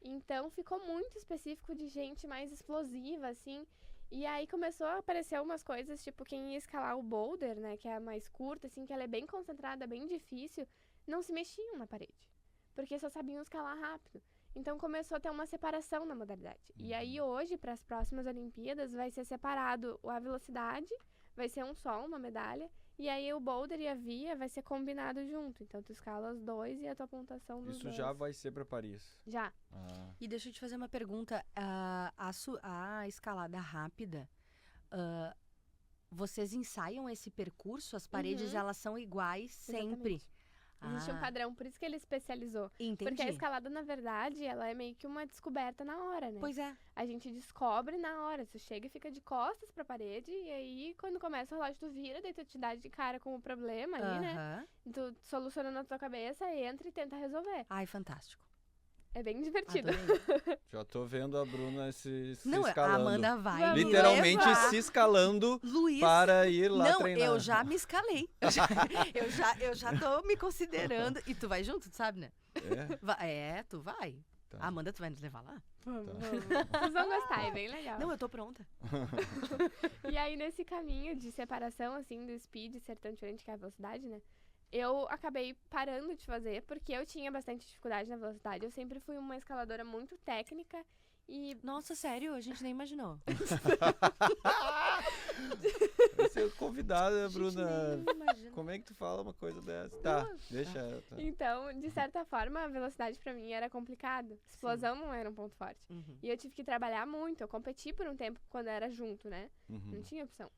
Então, ficou muito específico de gente mais explosiva, assim. E aí começou a aparecer umas coisas, tipo, quem ia escalar o boulder, né, que é a mais curta, assim, que ela é bem concentrada, bem difícil, não se mexiam na parede. Porque só sabiam escalar rápido. Então começou a ter uma separação na modalidade. E aí hoje, para as próximas Olimpíadas, vai ser separado a velocidade, vai ser um só, uma medalha, e aí o boulder e a via vai ser combinado junto. Então tu escala os dois e a tua pontuação dos Isso dois. já vai ser para Paris. Já. Ah. E deixa eu te fazer uma pergunta. A escalada rápida, vocês ensaiam esse percurso? As paredes, Uhum. elas são iguais sempre? Exatamente. Existe um padrão, por isso que ele especializou. Entendi. Porque a escalada, na verdade, ela é meio que uma descoberta na hora, né? Pois é. A gente descobre na hora. Tu chega e fica de costas pra parede, e aí, quando começa o relógio, tu vira, daí tu te dá de cara com o problema ali, né? Aham. Tu soluciona na tua cabeça, entra e tenta resolver. Ai, fantástico. É bem divertido. Adorei. Já tô vendo a Bruna se Não, a escalando. Amanda vai Vamos me Literalmente levar. se escalando Luiz, para ir lá não, treinar. eu já me escalei. Eu já tô me considerando. E tu vai junto, tu sabe, né? Tu vai. Tá. Amanda, tu vai nos levar lá? Vamos. Vocês vão gostar, é bem legal. Não, eu tô pronta. E aí, nesse caminho de separação, assim, do speed ser tão diferente que a velocidade, né? Eu acabei parando de fazer, porque eu tinha bastante dificuldade na velocidade. Eu sempre fui uma escaladora muito técnica e... Nossa, sério? A gente nem imaginou. Você é convidada, Bruna. Nem imaginou. Como é que tu fala uma coisa dessa? Tá, deixa ela. Tá. Então, de certa forma, a velocidade pra mim era complicado. Explosão não era um ponto forte. Uhum. E eu tive que trabalhar muito. Eu competi por um tempo quando era junto, né? Não Uhum. tinha opção.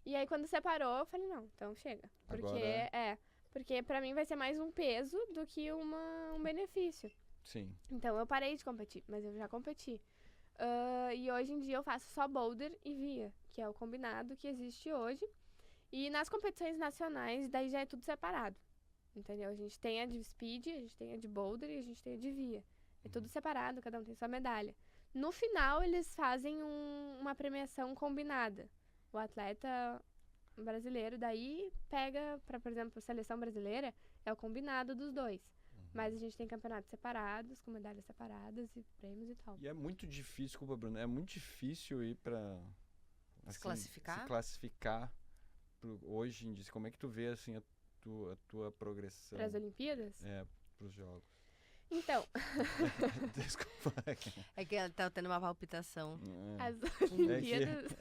E aí, quando separou, eu falei, não, então chega. Porque, Agora- porque pra mim vai ser mais um peso do que um benefício. Sim. Então, eu parei de competir, mas eu já competi. E hoje em dia eu faço só boulder e via, que é o combinado que existe hoje. E nas competições nacionais, daí já é tudo separado. Entendeu? A gente tem a de speed, a gente tem a de boulder e a gente tem a de via. É tudo separado, cada um tem sua medalha. No final, eles fazem uma premiação combinada. O atleta brasileiro daí pega, por exemplo, a seleção brasileira, é o combinado dos dois. Mas a gente tem campeonatos separados, com medalhas separadas e prêmios e tal. E é muito difícil, desculpa, Bruna, é muito difícil ir pra... Se classificar? Se classificar hoje em dia. Como é que tu vê, assim, a tua progressão? Para as Olimpíadas? Pros jogos. Então, Desculpa. É que ela tá tendo uma palpitação. as Olimpíadas...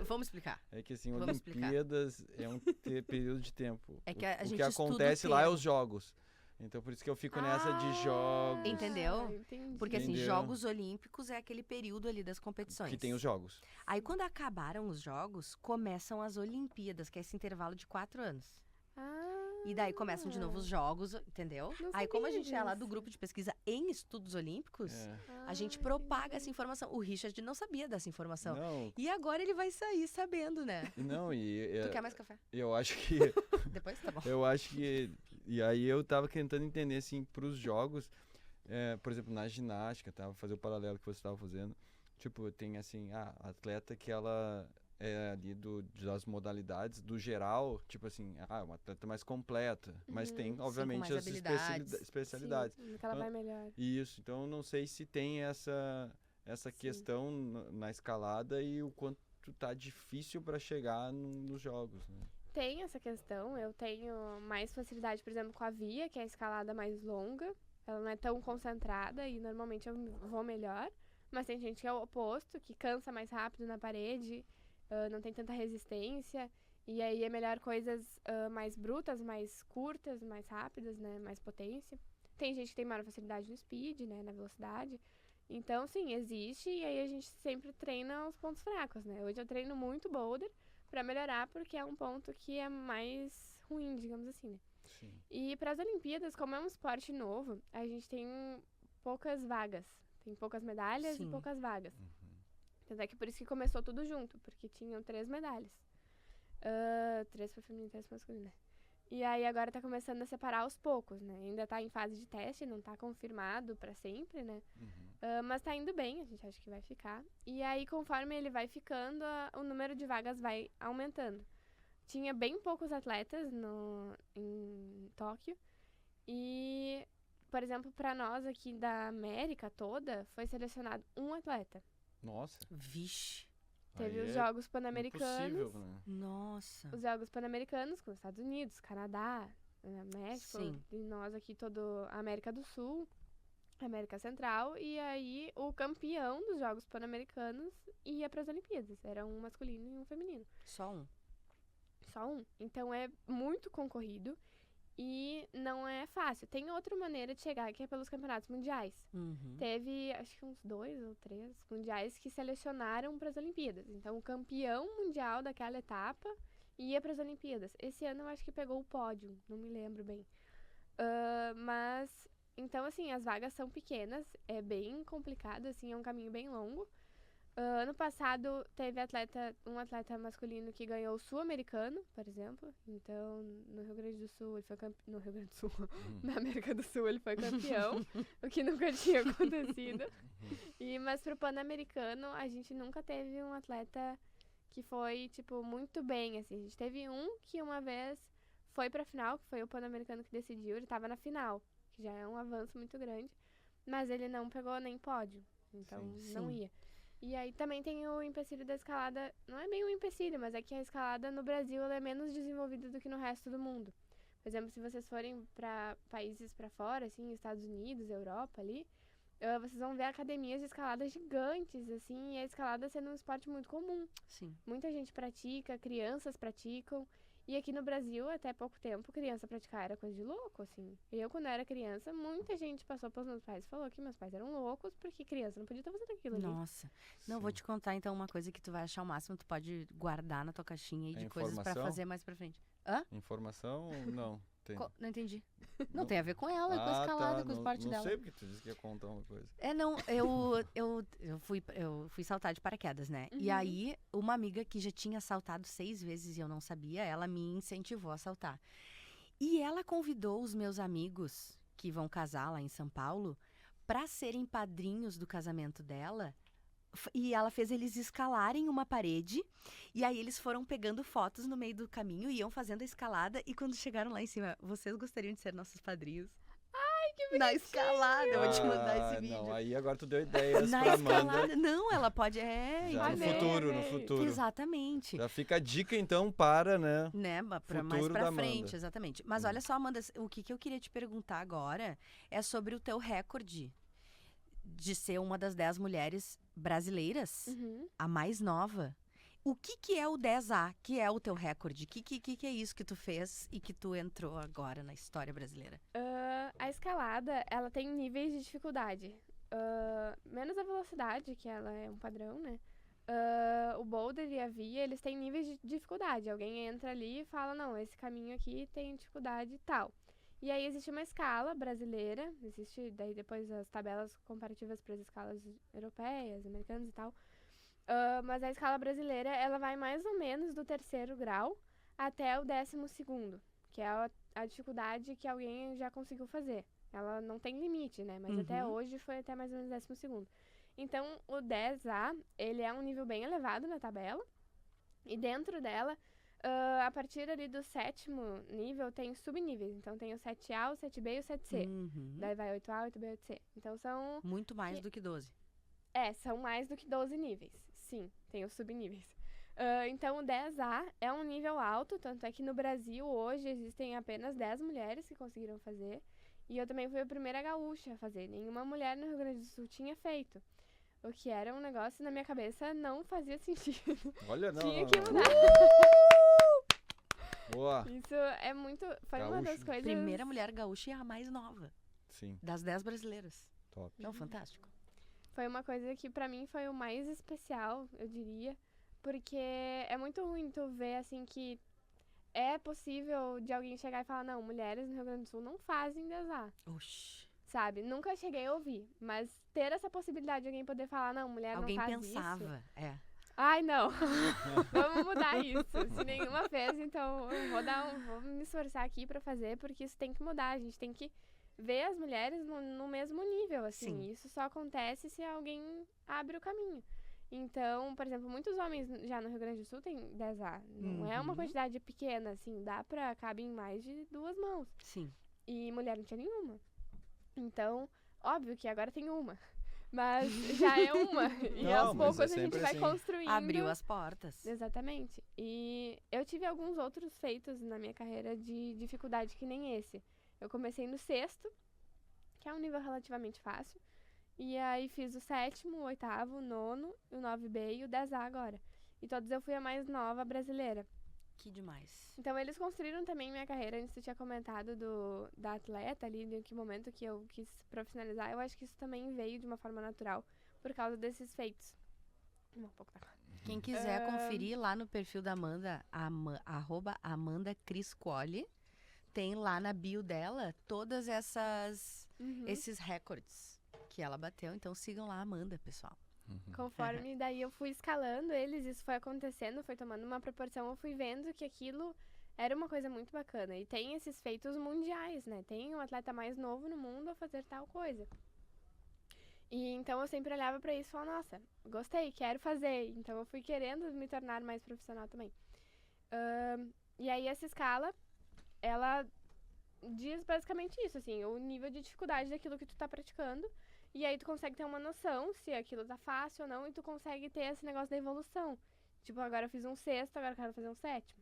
Vamos explicar. É que assim, Vamos explicar. Olimpíadas é um período de tempo. É que a o gente que estuda o acontece lá é tempo. os jogos. Então por isso que eu fico nessa de jogos. Entendeu? Entendi. Porque assim, Entendeu? Jogos Olímpicos é aquele período ali das competições. Que tem os jogos. Aí quando acabaram os jogos, começam as Olimpíadas, que é esse intervalo de 4 anos. E daí começam de novo os jogos, entendeu? Não Aí como a sabia gente é lá disso. do grupo de pesquisa em estudos olímpicos, a gente Ah, propaga entendi. essa informação. O Richard não sabia dessa informação. Não, E agora ele vai sair sabendo, né? não, Tu quer mais café? eu acho que Depois tá bom. eu acho que e aí eu tava tentando entender assim pros jogos, por exemplo, na ginástica, tava fazer o paralelo que você estava fazendo. Tipo, tem assim, a atleta que ela é ali das modalidades, do geral, tipo assim, uma atleta mais completa, mas tem, com obviamente, mais as habilidades. especialidades. Sim, que ela vai melhor. Isso, então eu não sei se tem essa Sim. questão na escalada e o quanto tá difícil para chegar nos jogos, né? Tem essa questão, eu tenho mais facilidade, por exemplo, com a via, que é a escalada mais longa. Ela não é tão concentrada e normalmente eu vou melhor. Mas tem gente que é o oposto, que cansa mais rápido na parede, não tem tanta resistência. E aí é melhor coisas mais brutas, mais curtas, mais rápidas, né? Mais potência. Tem gente que tem maior facilidade no speed, né? Na velocidade. Então, sim, existe. E aí a gente sempre treina os pontos fracos, né? Hoje eu treino muito boulder pra melhorar, porque é um ponto que é mais ruim, digamos assim, né? Sim. E para as Olimpíadas, como é um esporte novo, a gente tem poucas vagas. Tem poucas medalhas Sim. e poucas vagas. Uhum. Tanto é que por isso que começou tudo junto, porque tinham 3 medalhas. 3 para feminina e 3 para masculina. E aí agora tá começando a separar aos poucos, né? Ainda tá em fase de teste, não tá confirmado para sempre, né? Uhum. Mas tá indo bem, a gente acha que vai ficar. E aí, conforme ele vai ficando, o número de vagas vai aumentando. Tinha bem poucos atletas em Tóquio. E, por exemplo, para nós aqui da América toda, foi selecionado um atleta. Nossa. Vixe. Teve aí os é Jogos Pan-Americanos. impossível, né? Nossa. Os Jogos Pan-Americanos com os Estados Unidos, Canadá, México, Sim. e nós aqui, toda a América do Sul. América Central, e aí o campeão dos Jogos Pan-Americanos ia para as Olimpíadas. Era um masculino e um feminino. Só um. Só um. Então é muito concorrido e não é fácil. Tem outra maneira de chegar, que é pelos campeonatos mundiais. Uhum. Teve, acho que uns 2 ou 3 mundiais que selecionaram para as Olimpíadas. Então o campeão mundial daquela etapa ia para as Olimpíadas. Esse ano eu acho que pegou o pódio, não me lembro bem. Mas, então assim, as vagas são pequenas, é bem complicado, assim, é um caminho bem longo. Ano passado teve um atleta masculino que ganhou o sul-americano, por exemplo. Então, no Rio Grande do Sul, ele foi no Rio Grande do Sul, na América do Sul, ele foi campeão, o que nunca tinha acontecido. Mas pro Pan-Americano, a gente nunca teve um atleta que foi, tipo, muito bem, assim. A gente teve um que uma vez foi pra final, que foi o Pan-Americano que decidiu, ele tava na final, que já é um avanço muito grande, mas ele não pegou nem pódio, então não ia. E aí também tem o empecilho da escalada, não é bem um empecilho, mas é que a escalada no Brasil ela é menos desenvolvida do que no resto do mundo. Por exemplo, se vocês forem para países para fora, assim, Estados Unidos, Europa ali, vocês vão ver academias de escalada gigantes, assim, e a escalada sendo um esporte muito comum. Sim. Muita gente pratica, crianças praticam. E aqui no Brasil, até pouco tempo, criança praticar era coisa de louco, assim. Eu, quando era criança, muita gente passou pelos meus pais e falou que meus pais eram loucos porque criança não podia estar fazendo aquilo ali. Nossa. Não, vou te contar então uma coisa que tu vai achar o máximo, tu pode guardar na tua caixinha aí de coisas pra fazer mais pra frente. Hã? Informação? Não. Tem. Não entendi. Não tem a ver com ela, com a escalada, com o esporte dela. Não sei porque tu disse que ia contar uma coisa. Não, eu fui saltar de paraquedas, né? E aí, uma amiga que já tinha saltado 6 vezes e eu não sabia, ela me incentivou a saltar. E ela convidou os meus amigos que vão casar lá em São Paulo pra serem padrinhos do casamento dela. E ela fez eles escalarem uma parede. E aí eles foram pegando fotos no meio do caminho, iam fazendo a escalada. E quando chegaram lá em cima, vocês gostariam de ser nossos padrinhos? Ai, que bonitinho! Na escalada, eu vou te mandar esse vídeo. Não, aí agora tu deu ideias Na pra escalada, Amanda. não, ela pode, Já no futuro. Exatamente. Já fica a dica então para, né? Pra mais pra frente, Amanda. exatamente. Mas olha só, Amanda, o que eu queria te perguntar agora é sobre o teu recorde de ser uma das 10 mulheres brasileiras, a mais nova. O que é o 10A, que é o teu recorde? O que é isso que tu fez e que tu entrou agora na história brasileira? A escalada, ela tem níveis de dificuldade. Menos a velocidade, que ela é um padrão, né? O boulder e a via, eles têm níveis de dificuldade. Alguém entra ali e fala, não, esse caminho aqui tem dificuldade e tal. E aí existe uma escala brasileira, existe daí depois as tabelas comparativas para as escalas europeias, americanas e tal. Mas a escala brasileira, ela vai mais ou menos do 3º grau até o 12º, que é a dificuldade que alguém já conseguiu fazer. Ela não tem limite, né? Mas até hoje foi até mais ou menos 12º. Então, o 10A, ele é um nível bem elevado na tabela. E dentro dela, a partir ali do 7º nível, tem subníveis. Então, tem o 7A, o 7B e o 7C. Daí vai 8A, 8B, 8C. Então, são... Muito mais do que 12. São mais do que 12 níveis. Sim, tem os subníveis. Então, o 10A é um nível alto, tanto é que no Brasil, hoje, existem apenas 10 mulheres que conseguiram fazer. E eu também fui a primeira gaúcha a fazer. Nenhuma mulher no Rio Grande do Sul tinha feito. O que era um negócio, na minha cabeça, não fazia sentido. Olha, não. Tinha que mudar. Boa. Isso é muito... Foi Gaúcha. uma das coisas... Primeira mulher gaúcha e a mais nova. Sim. Das 10 brasileiras. Top. Não, fantástico. Foi uma coisa que pra mim foi o mais especial, eu diria. Porque é muito ruim tu ver, assim, que é possível de alguém chegar e falar, não, mulheres no Rio Grande do Sul não fazem 10A. Oxi. Sabe? Nunca cheguei a ouvir. Mas ter essa possibilidade de alguém poder falar, não, mulher Alguém não faz isso. Alguém pensava, Ai, não. Vamos mudar isso. Se nenhuma fez, então eu vou me esforçar aqui pra fazer, porque isso tem que mudar. A gente tem que ver as mulheres no mesmo nível, assim. Sim. Isso só acontece se alguém abre o caminho. Então, por exemplo, muitos homens já no Rio Grande do Sul têm 10A. Não é uma quantidade pequena, assim. Cabe em mais de 2 mãos. Sim. E mulher não tinha nenhuma. Então, óbvio que agora tem uma. Mas já é uma. E Não, aos mas poucos é a gente sempre vai assim. construindo. Abriu as portas. Exatamente. E eu tive alguns outros feitos na minha carreira de dificuldade que nem esse. Eu comecei no 6º, que é um nível relativamente fácil. E aí fiz o 7º, o 8º, o 9º, o 9B e o 10A agora. E todos eu fui a mais nova brasileira. Que demais. Então eles construíram também minha carreira. Antes tu tinha comentado da atleta ali, de que momento que eu quis profissionalizar. Eu acho que isso também veio de uma forma natural por causa desses feitos. Um pouco da cara. Quem quiser conferir lá no perfil da Amanda, @AmandaCriscuoli, tem lá na bio dela todas esses recordes que ela bateu. Então sigam lá a Amanda, pessoal. Conforme daí eu fui escalando eles, isso foi acontecendo, foi tomando uma proporção, eu fui vendo que aquilo era uma coisa muito bacana. E tem esses feitos mundiais, né? Tem um atleta mais novo no mundo a fazer tal coisa. E então eu sempre olhava pra isso e falava, nossa, gostei, quero fazer. Então eu fui querendo me tornar mais profissional também. E aí essa escala, ela diz basicamente isso, assim, o nível de dificuldade daquilo que tu tá praticando. E aí tu consegue ter uma noção se aquilo tá fácil ou não, e tu consegue ter esse negócio da evolução. Tipo, agora eu fiz um 6º, agora eu quero fazer um 7º.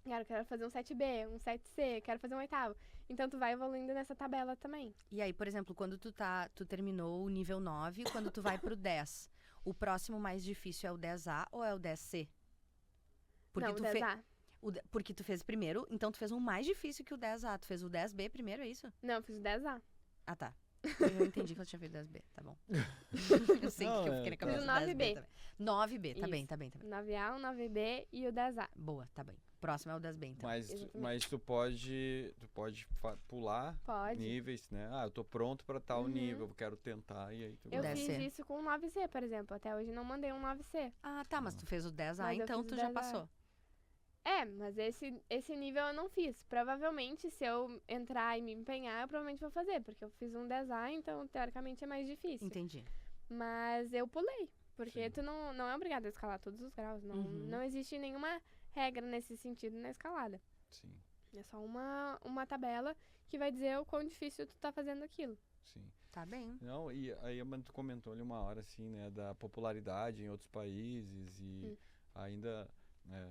Agora eu quero fazer um 7B, um 7C, quero fazer um 8º. Então tu vai evoluindo nessa tabela também. E aí, por exemplo, quando tu terminou o nível 9, quando tu vai pro 10, o próximo mais difícil é o 10A ou é o 10C? Porque Não, o tu 10A. Porque tu fez primeiro, então tu fez um mais difícil que o 10A. Tu fez o 10B primeiro, é isso? Não, eu fiz o 10A. Ah, tá. Eu entendi que eu tinha feito 10B, tá bom. Eu sei que eu fiquei na cabeça Fiz do o 10B 9B. também. 9B, tá Isso. bem, tá bem. 9A, o 9B e o 10A. Boa, tá bem. Próximo é o 10B, então. Mas tu pode pular Pode. níveis, né? Ah, eu tô pronto pra tal nível, eu quero tentar, e aí tu Eu vai. fiz 10C. isso com o 9C, por exemplo. Até hoje não mandei um 9C. Ah, tá, mas tu fez o 10A, Mas eu então fiz tu o já 10A. passou. É, mas esse nível eu não fiz. Provavelmente, se eu entrar e me empenhar, eu provavelmente vou fazer. Porque eu fiz um 10A, então, teoricamente, é mais difícil. Entendi. Mas eu pulei. Porque Sim. tu não é obrigado a escalar todos os graus. Não existe nenhuma regra nesse sentido na escalada. Sim, É só uma tabela que vai dizer o quão difícil tu tá fazendo aquilo. sim. Tá bem. Não, e aí tu comentou ali uma hora, assim, né, da popularidade em outros países e ainda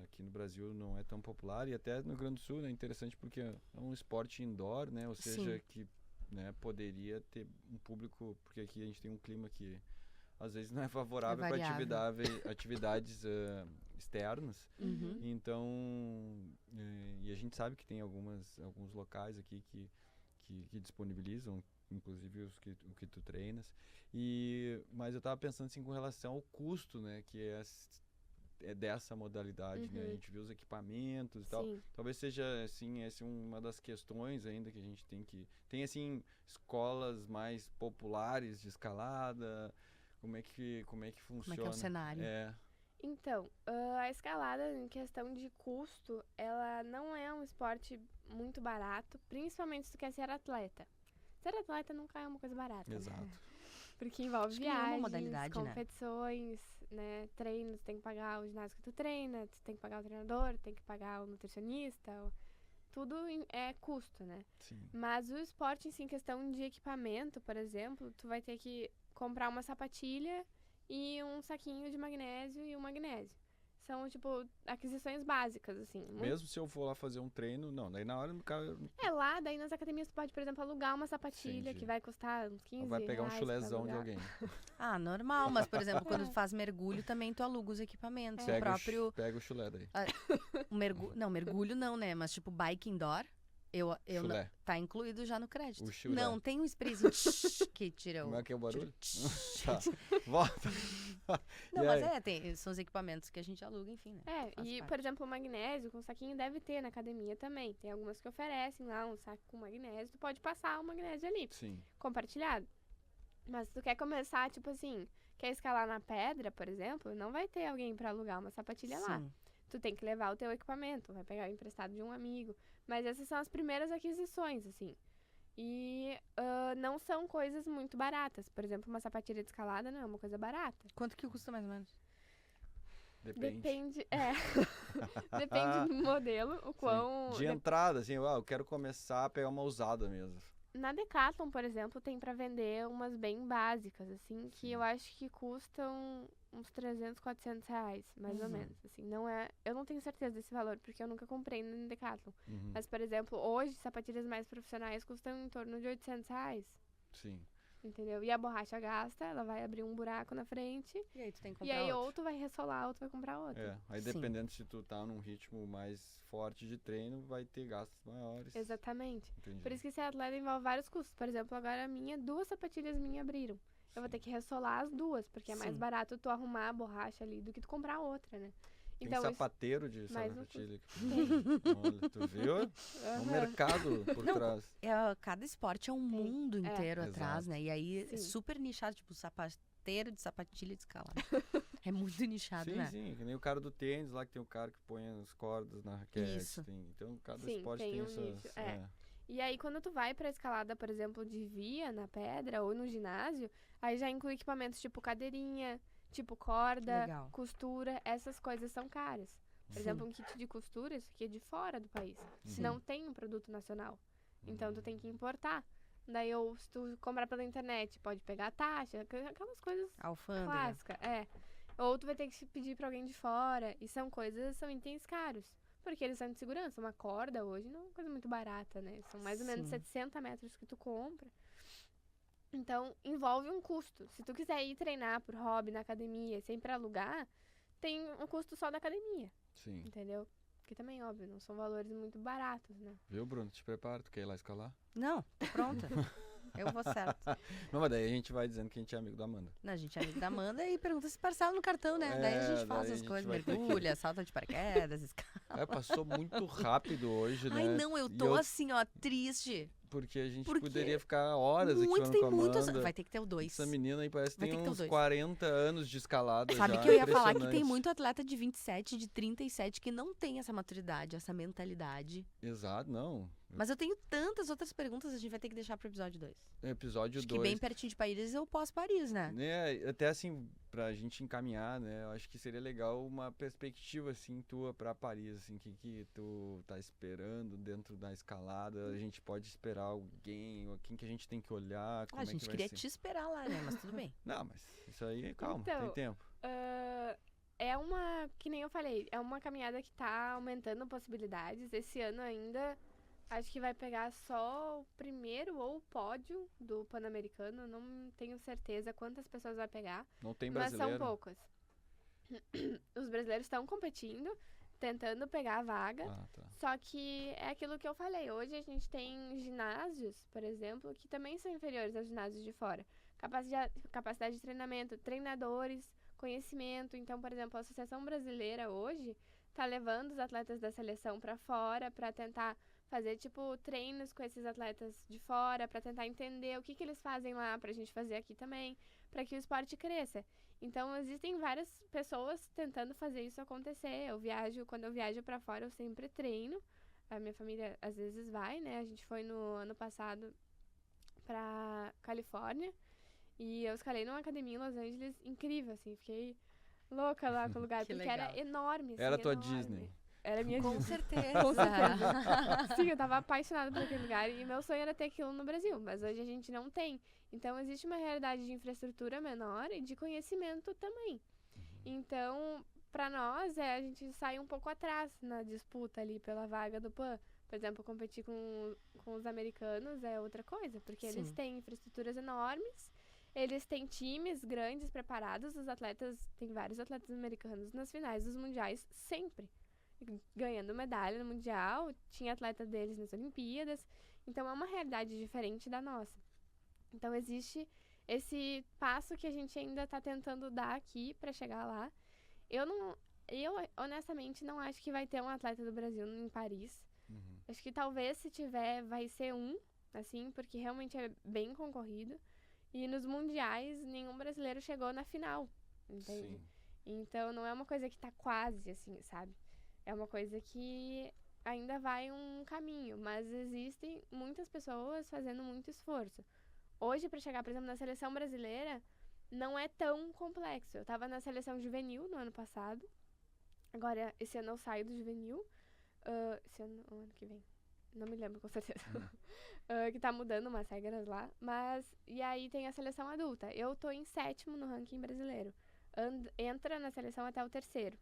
aqui no Brasil não é tão popular, e até no Rio Grande do Sul, né, interessante porque é um esporte indoor, né, ou seja, Sim. que, né, poderia ter um público, porque aqui a gente tem um clima que às vezes não é favorável para variável. atividades externas. Uhum. Então, e a gente sabe que tem alguns locais aqui que disponibilizam, inclusive o que tu treinas. Mas eu estava pensando assim com relação ao custo, né, que é dessa modalidade, né? A gente vê os equipamentos e tal. Sim. Talvez seja assim, uma das questões ainda que a gente tem assim escolas mais populares de escalada. Como é que funciona? Como é que é o cenário? Então, a escalada, em questão de custo, ela não é um esporte muito barato, principalmente se tu quer ser atleta. Ser atleta nunca é uma coisa barata, Exato. né? Porque envolve Acho que nenhuma viagens, modalidade, né? competições, né? Treinos, tem que pagar o ginásio que tu treina, tu tem que pagar o treinador, tem que pagar o nutricionista, tudo é custo, né? Sim. Mas o esporte, em si, em questão de equipamento, por exemplo, tu vai ter que comprar uma sapatilha e um saquinho de magnésio e um magnésio. São, tipo, aquisições básicas, assim. Mesmo se eu for lá fazer um treino, não, daí na hora do cara Lá, daí nas academias tu pode, por exemplo, alugar uma sapatilha Entendi. que vai custar uns 15 vai pegar um reais pra chulezão de alugar. alguém. Ah, normal, mas por exemplo, quando tu faz mergulho também tu aluga os equipamentos. O próprio Pega o chulé daí. mergulho não, né? Mas tipo bike indoor, eu Chulé. tá incluído já no crédito. O chulé. Não, tem um sprayzinho que tira o... Como é que é o barulho? tira- Tá. Volta. Não, E mas aí? são os equipamentos que a gente aluga, enfim, né? Faz E, parte. por exemplo, o magnésio com saquinho deve ter na academia também. Tem algumas que oferecem lá um saco com magnésio, tu pode passar o magnésio ali, Sim. compartilhado. Mas se tu quer começar, tipo assim, quer escalar na pedra, por exemplo, não vai ter alguém pra alugar uma sapatilha lá. Sim. Tu tem que levar o teu equipamento, vai pegar o emprestado de um amigo. Mas essas são as primeiras aquisições, assim. E não são coisas muito baratas. Por exemplo, uma sapatilha de escalada não é uma coisa barata. Quanto que custa mais ou menos? Depende. Depende do modelo, o quão... De entrada, assim, eu quero começar a pegar uma usada mesmo. Na Decathlon, por exemplo, tem pra vender umas bem básicas, assim, que eu acho que custam uns 300, 400 reais, mais ou menos, assim. Não é... Eu não tenho certeza desse valor, porque eu nunca comprei no Decathlon. Mas, por exemplo, hoje, sapatilhas mais profissionais custam em torno de 800 reais. Sim. Entendeu? E a borracha gasta, ela vai abrir um buraco na frente. E aí tu tem que E comprar aí outro. ou tu vai ressolar ou tu vai comprar outro. É, aí Sim. dependendo se tu tá num ritmo mais forte de treino, vai ter gastos maiores. Exatamente. Entendi. Por isso que ser atleta envolve vários custos. Por exemplo, agora duas sapatilhas minhas abriram. Eu vou ter que ressolar as duas, porque é mais Sim. barato tu arrumar a borracha ali do que tu comprar outra, né? Tem Então, sapateiro de mais um sapatilha aqui. Tem. Olha, tu viu? É um Aham. mercado por trás. Cada esporte é um Tem. mundo inteiro Exato. atrás, né? E aí, Sim. super nichado, tipo, sapateiro de sapatilha de escalada. É muito nichado, Sim, né? sim, que nem o cara do tênis lá, que tem o cara que põe as cordas na raquete. Isso. Então, cada Sim, esporte tem tem um essas... nicho, E aí, quando tu vai pra escalada, por exemplo, de via, na pedra ou no ginásio, aí já inclui equipamentos tipo cadeirinha, tipo corda, Legal. costura, essas coisas são caras. Por Sim. exemplo, um kit de costura, isso aqui é de fora do país. Sim. Não tem um produto nacional. Então, tu tem que importar. Daí, ou se tu comprar pela internet, pode pegar a taxa, aquelas coisas Alfândega. clássicas, Ou tu vai ter que pedir pra alguém de fora. E são itens caros. Porque eles são de segurança. Uma corda hoje não é uma coisa muito barata, né? São mais ou menos Sim. 60 metros que tu compra. Então, envolve um custo. Se tu quiser ir treinar por hobby na academia, sem pra alugar, tem um custo só da academia, Sim. entendeu? Que também, óbvio, não são valores muito baratos, né? Viu, Bruno? Te prepara, tu quer ir lá escalar? Não, tô pronta. Eu vou certo. Não, mas daí a gente vai dizendo que a gente é amigo da Amanda. Não, a gente é amigo da Amanda e pergunta se parcela no cartão, né? Daí a gente faz daí a as gente coisas, vai ter que- mergulha, salta de paraquedas, escala. Passou muito rápido hoje, né? Ai, não, eu E tô assim, ó, triste. Porque a gente Por quê? poderia ficar horas aqui Muito, falando tem com a muitos. Amanda. Vai ter que ter o 2. Essa menina aí parece que Vai tem ter que ter o uns dois. 40 anos de escalada Sabe já, que eu ia falar que tem impressionante. muito atleta de 27, de 37 que não tem essa maturidade, essa mentalidade. Exato, não. Mas eu tenho tantas outras perguntas, a gente vai ter que deixar pro episódio 2. Episódio Acho que 2. bem pertinho de Paris eu pós-Paris, né? Né, até assim, pra gente encaminhar, né, eu acho que seria legal uma perspectiva, assim, tua pra Paris, assim, o que tu tá esperando dentro da escalada, a gente pode esperar alguém, ou quem que a gente tem que olhar, como A é que gente vai queria ser. te esperar lá, né? Mas tudo bem. Não, mas isso aí, calma, Então, tem tempo. É uma, que nem eu falei, é uma caminhada que tá aumentando possibilidades. Esse ano ainda, acho que vai pegar só o primeiro ou o pódio do Pan-Americano. Não tenho certeza quantas pessoas vai pegar, Não tem mas brasileiro. são poucas. Os brasileiros estão competindo, tentando pegar a vaga. Ah, tá. Só que é aquilo que eu falei. Hoje a gente tem ginásios, por exemplo, que também são inferiores aos ginásios de fora. Capacidade de treinamento, treinadores, conhecimento. Então, por exemplo, a Associação Brasileira hoje está levando os atletas da seleção para fora para tentar fazer, tipo, treinos com esses atletas de fora, para tentar entender o que eles fazem lá, para a gente fazer aqui também, para que o esporte cresça. Então, existem várias pessoas tentando fazer isso acontecer. Quando eu viajo para fora, eu sempre treino. A minha família, às vezes, vai, né? A gente foi no ano passado pra Califórnia e eu escalei numa academia em Los Angeles incrível, assim. Fiquei louca lá com o lugar, Que porque legal. era enorme, assim, Era tua enorme. Disney. Era minha Com Disney. certeza. Com certeza. Sim, eu tava apaixonada por aquele lugar e meu sonho era ter aquilo no Brasil, mas hoje a gente não tem. Então, existe uma realidade de infraestrutura menor e de conhecimento também. Então, pra nós, a gente sai um pouco atrás na disputa ali pela vaga do PAN. Por exemplo, competir com os americanos é outra coisa, porque eles Sim. têm infraestruturas enormes, eles têm times grandes preparados, tem vários atletas americanos nas finais dos mundiais sempre, ganhando medalha no mundial, tinha atleta deles nas Olimpíadas, então é uma realidade diferente da nossa. Então existe esse passo que a gente ainda está tentando dar aqui para chegar lá. Eu honestamente não acho que vai ter um atleta do Brasil em Paris. Uhum. Acho que talvez se tiver vai ser assim, porque realmente é bem concorrido. E nos mundiais nenhum brasileiro chegou na final, entende? Sim. Então não é uma coisa que tá quase assim, sabe? É uma coisa que ainda vai um caminho, mas existem muitas pessoas fazendo muito esforço. Hoje, para chegar, por exemplo, na seleção brasileira, não é tão complexo. Eu estava na seleção juvenil no ano passado. Agora, esse ano eu saio do juvenil. Esse ano, o ano que vem. Não me lembro com certeza. Que tá mudando umas regras lá. E aí tem a seleção adulta. Eu tô em 7º no ranking brasileiro. Entra na seleção até o 3º.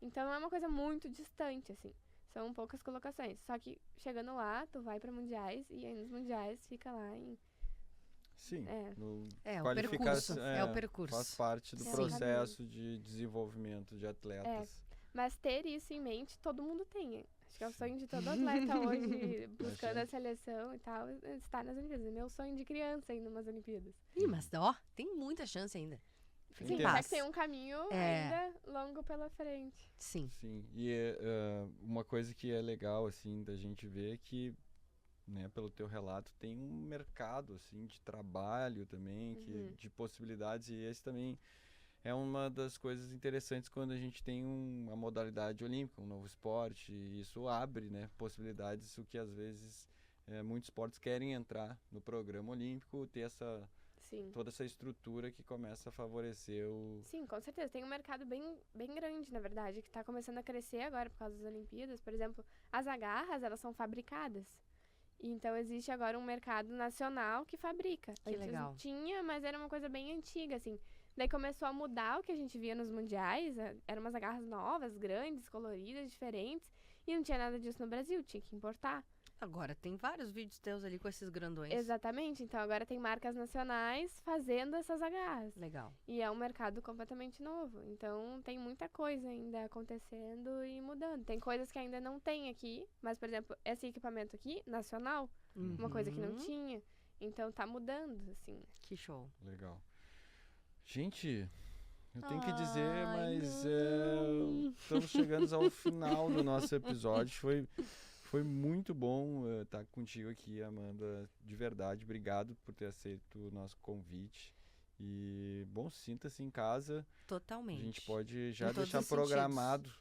Então não é uma coisa muito distante, assim. São poucas colocações. Só que chegando lá, tu vai pra mundiais e aí nos mundiais fica lá em Sim. É o Qualificação, percurso. É o percurso. Faz parte do Sim. processo de desenvolvimento de atletas. Mas ter isso em mente, todo mundo tem. Acho que é o sonho de todo atleta hoje, buscando a seleção e tal, estar nas Olimpíadas. É meu sonho de criança ir numas Olimpíadas. Ih, mas tem muita chance ainda. Fica Sim, em só paz. que tem um caminho ainda longo pela frente. Sim. Sim, e uma coisa que é legal, assim, da gente ver é que, né, pelo teu relato, tem um mercado, assim, de trabalho também, de possibilidades, e esse também é uma das coisas interessantes quando a gente tem uma modalidade olímpica, um novo esporte, e isso abre, né, possibilidades, o que às vezes muitos esportes querem entrar no programa olímpico, ter Sim. toda essa estrutura que começa a favorecer o... Sim, com certeza. Tem um mercado bem grande, na verdade, que está começando a crescer agora por causa das Olimpíadas. Por exemplo, as agarras, elas são fabricadas. Então, existe agora um mercado nacional que fabrica. Que legal. Tinha, mas era uma coisa bem antiga, assim. Daí começou a mudar o que a gente via nos mundiais. Eram umas agarras novas, grandes, coloridas, diferentes. E não tinha nada disso no Brasil, tinha que importar. Agora tem vários vídeos teus ali com esses grandões. Exatamente. Então, agora tem marcas nacionais fazendo essas agarras. Legal. E é um mercado completamente novo. Então, tem muita coisa ainda acontecendo e mudando. Tem coisas que ainda não tem aqui. Mas, por exemplo, esse equipamento aqui, nacional, uma coisa que não tinha. Então, tá mudando, assim. Que show. Legal. Gente, eu tenho que dizer, Ai, mas não. estamos chegando ao final do nosso episódio. Foi muito bom estar contigo aqui, Amanda. De verdade, obrigado por ter aceito o nosso convite. E, bom, sinta-se em casa. Totalmente. A gente pode já Em todos deixar os programado,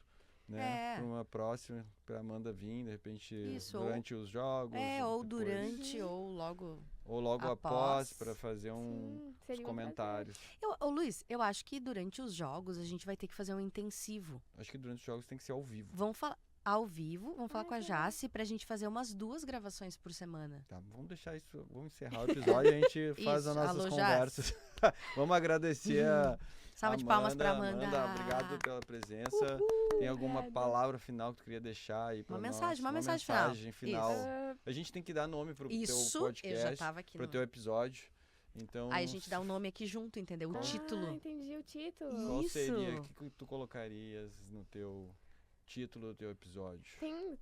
né, É. para uma próxima, para Amanda vir, de repente, Isso, durante os jogos. ou depois, durante, ou logo. ou logo após. para fazer Sim, os seria um comentários. Luiz, eu acho que durante os jogos a gente vai ter que fazer um intensivo. Acho que durante os jogos tem que ser ao vivo. Vamos falar ao vivo, vamos falar com a legal. Jace pra gente fazer umas 2 gravações por semana. Tá, vamos deixar isso, vamos encerrar o episódio e a gente faz Isso, as nossas alô, conversas. Vamos agradecer a Salva de palmas pra Amanda. Obrigado pela presença. Tem alguma Obrigada. palavra final que tu queria deixar aí pra Uma nós? mensagem, uma mensagem final. Isso. A gente tem que dar nome pro teu Isso, podcast, eu já tava aqui pro no... teu episódio. Então, Aí a gente dá o nome aqui junto, entendeu? O título. Entendi o título. qual Isso. seria, o que tu colocarias no teu título do teu episódio? Tem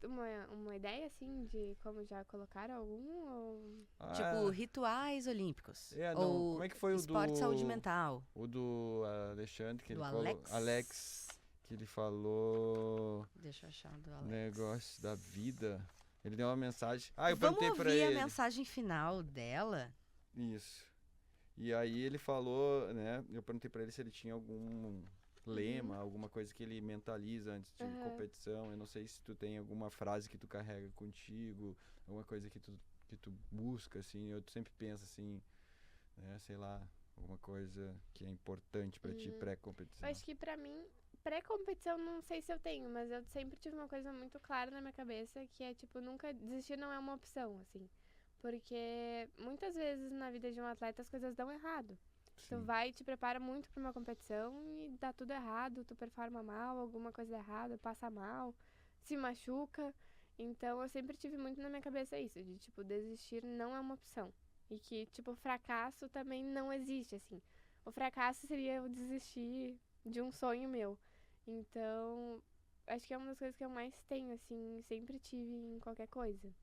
uma ideia, assim, de como já colocaram algum? Ou... Tipo, rituais olímpicos. não, Ou como é que foi o esporte do... e saúde mental. O do Alexandre, que Do ele falou... Alex. Que ele falou... Deixa eu achar o do Alex. Negócio da vida. Ele deu uma mensagem. Eu Vamos perguntei pra ouvir ele. a mensagem final dela? Isso. E aí ele falou, né? Eu perguntei pra ele se ele tinha algum lema, alguma coisa que ele mentaliza antes de competição. Eu não sei se tu tem alguma frase que tu carrega contigo, alguma coisa que tu busca, assim. Eu sempre penso assim, né? Sei lá, alguma coisa que é importante pra ti pré-competição. Eu acho que pra mim, pré-competição, não sei se eu tenho, mas eu sempre tive uma coisa muito clara na minha cabeça, que é, tipo, nunca desistir não é uma opção, assim. Porque muitas vezes na vida de um atleta as coisas dão errado. Tu vai e te prepara muito pra uma competição e dá tudo errado, tu performa mal, alguma coisa errada, passa mal, se machuca. Então eu sempre tive muito na minha cabeça isso, de tipo, desistir não é uma opção. E que, tipo, fracasso também não existe, assim. O fracasso seria eu desistir de um sonho meu. Então, acho que é uma das coisas que eu mais tenho, assim, sempre tive em qualquer coisa.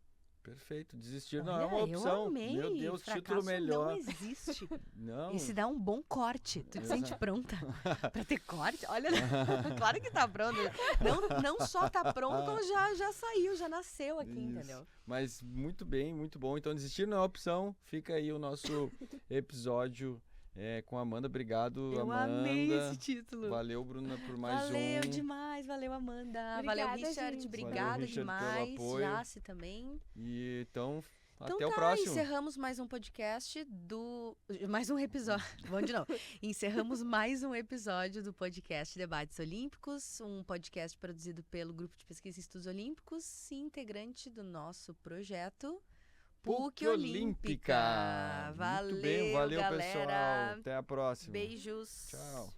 Perfeito. Desistir não é Olha, uma opção. Eu amei. Meu Deus, Fracasso título melhor. não existe. Não. Esse dá um bom corte. Tu te sente pronta pra ter corte? Olha, claro que tá pronto. Não só tá pronto, como já saiu, já nasceu aqui, Isso. entendeu? Mas muito bem, muito bom. Então, desistir não é opção. Fica aí o nosso episódio com a Amanda. Obrigado, Eu Amanda. amei esse título. Valeu, Bruna, por mais Valeu um. demais, valeu, Amanda. Obrigada, Valeu, Richard. gente. Obrigada Valeu, Richard, pelo demais. apoio. Jace também. E então, Então até o tá, próximo. encerramos mais um podcast mais um episódio. Vamos de novo. Encerramos mais um episódio do podcast Debates Olímpicos, um podcast produzido pelo Grupo de Pesquisa em Estudos Olímpicos e integrante do nosso projeto PUC Olímpica. Valeu, Muito bem, valeu, galera. pessoal. Até a próxima. Beijos. Tchau.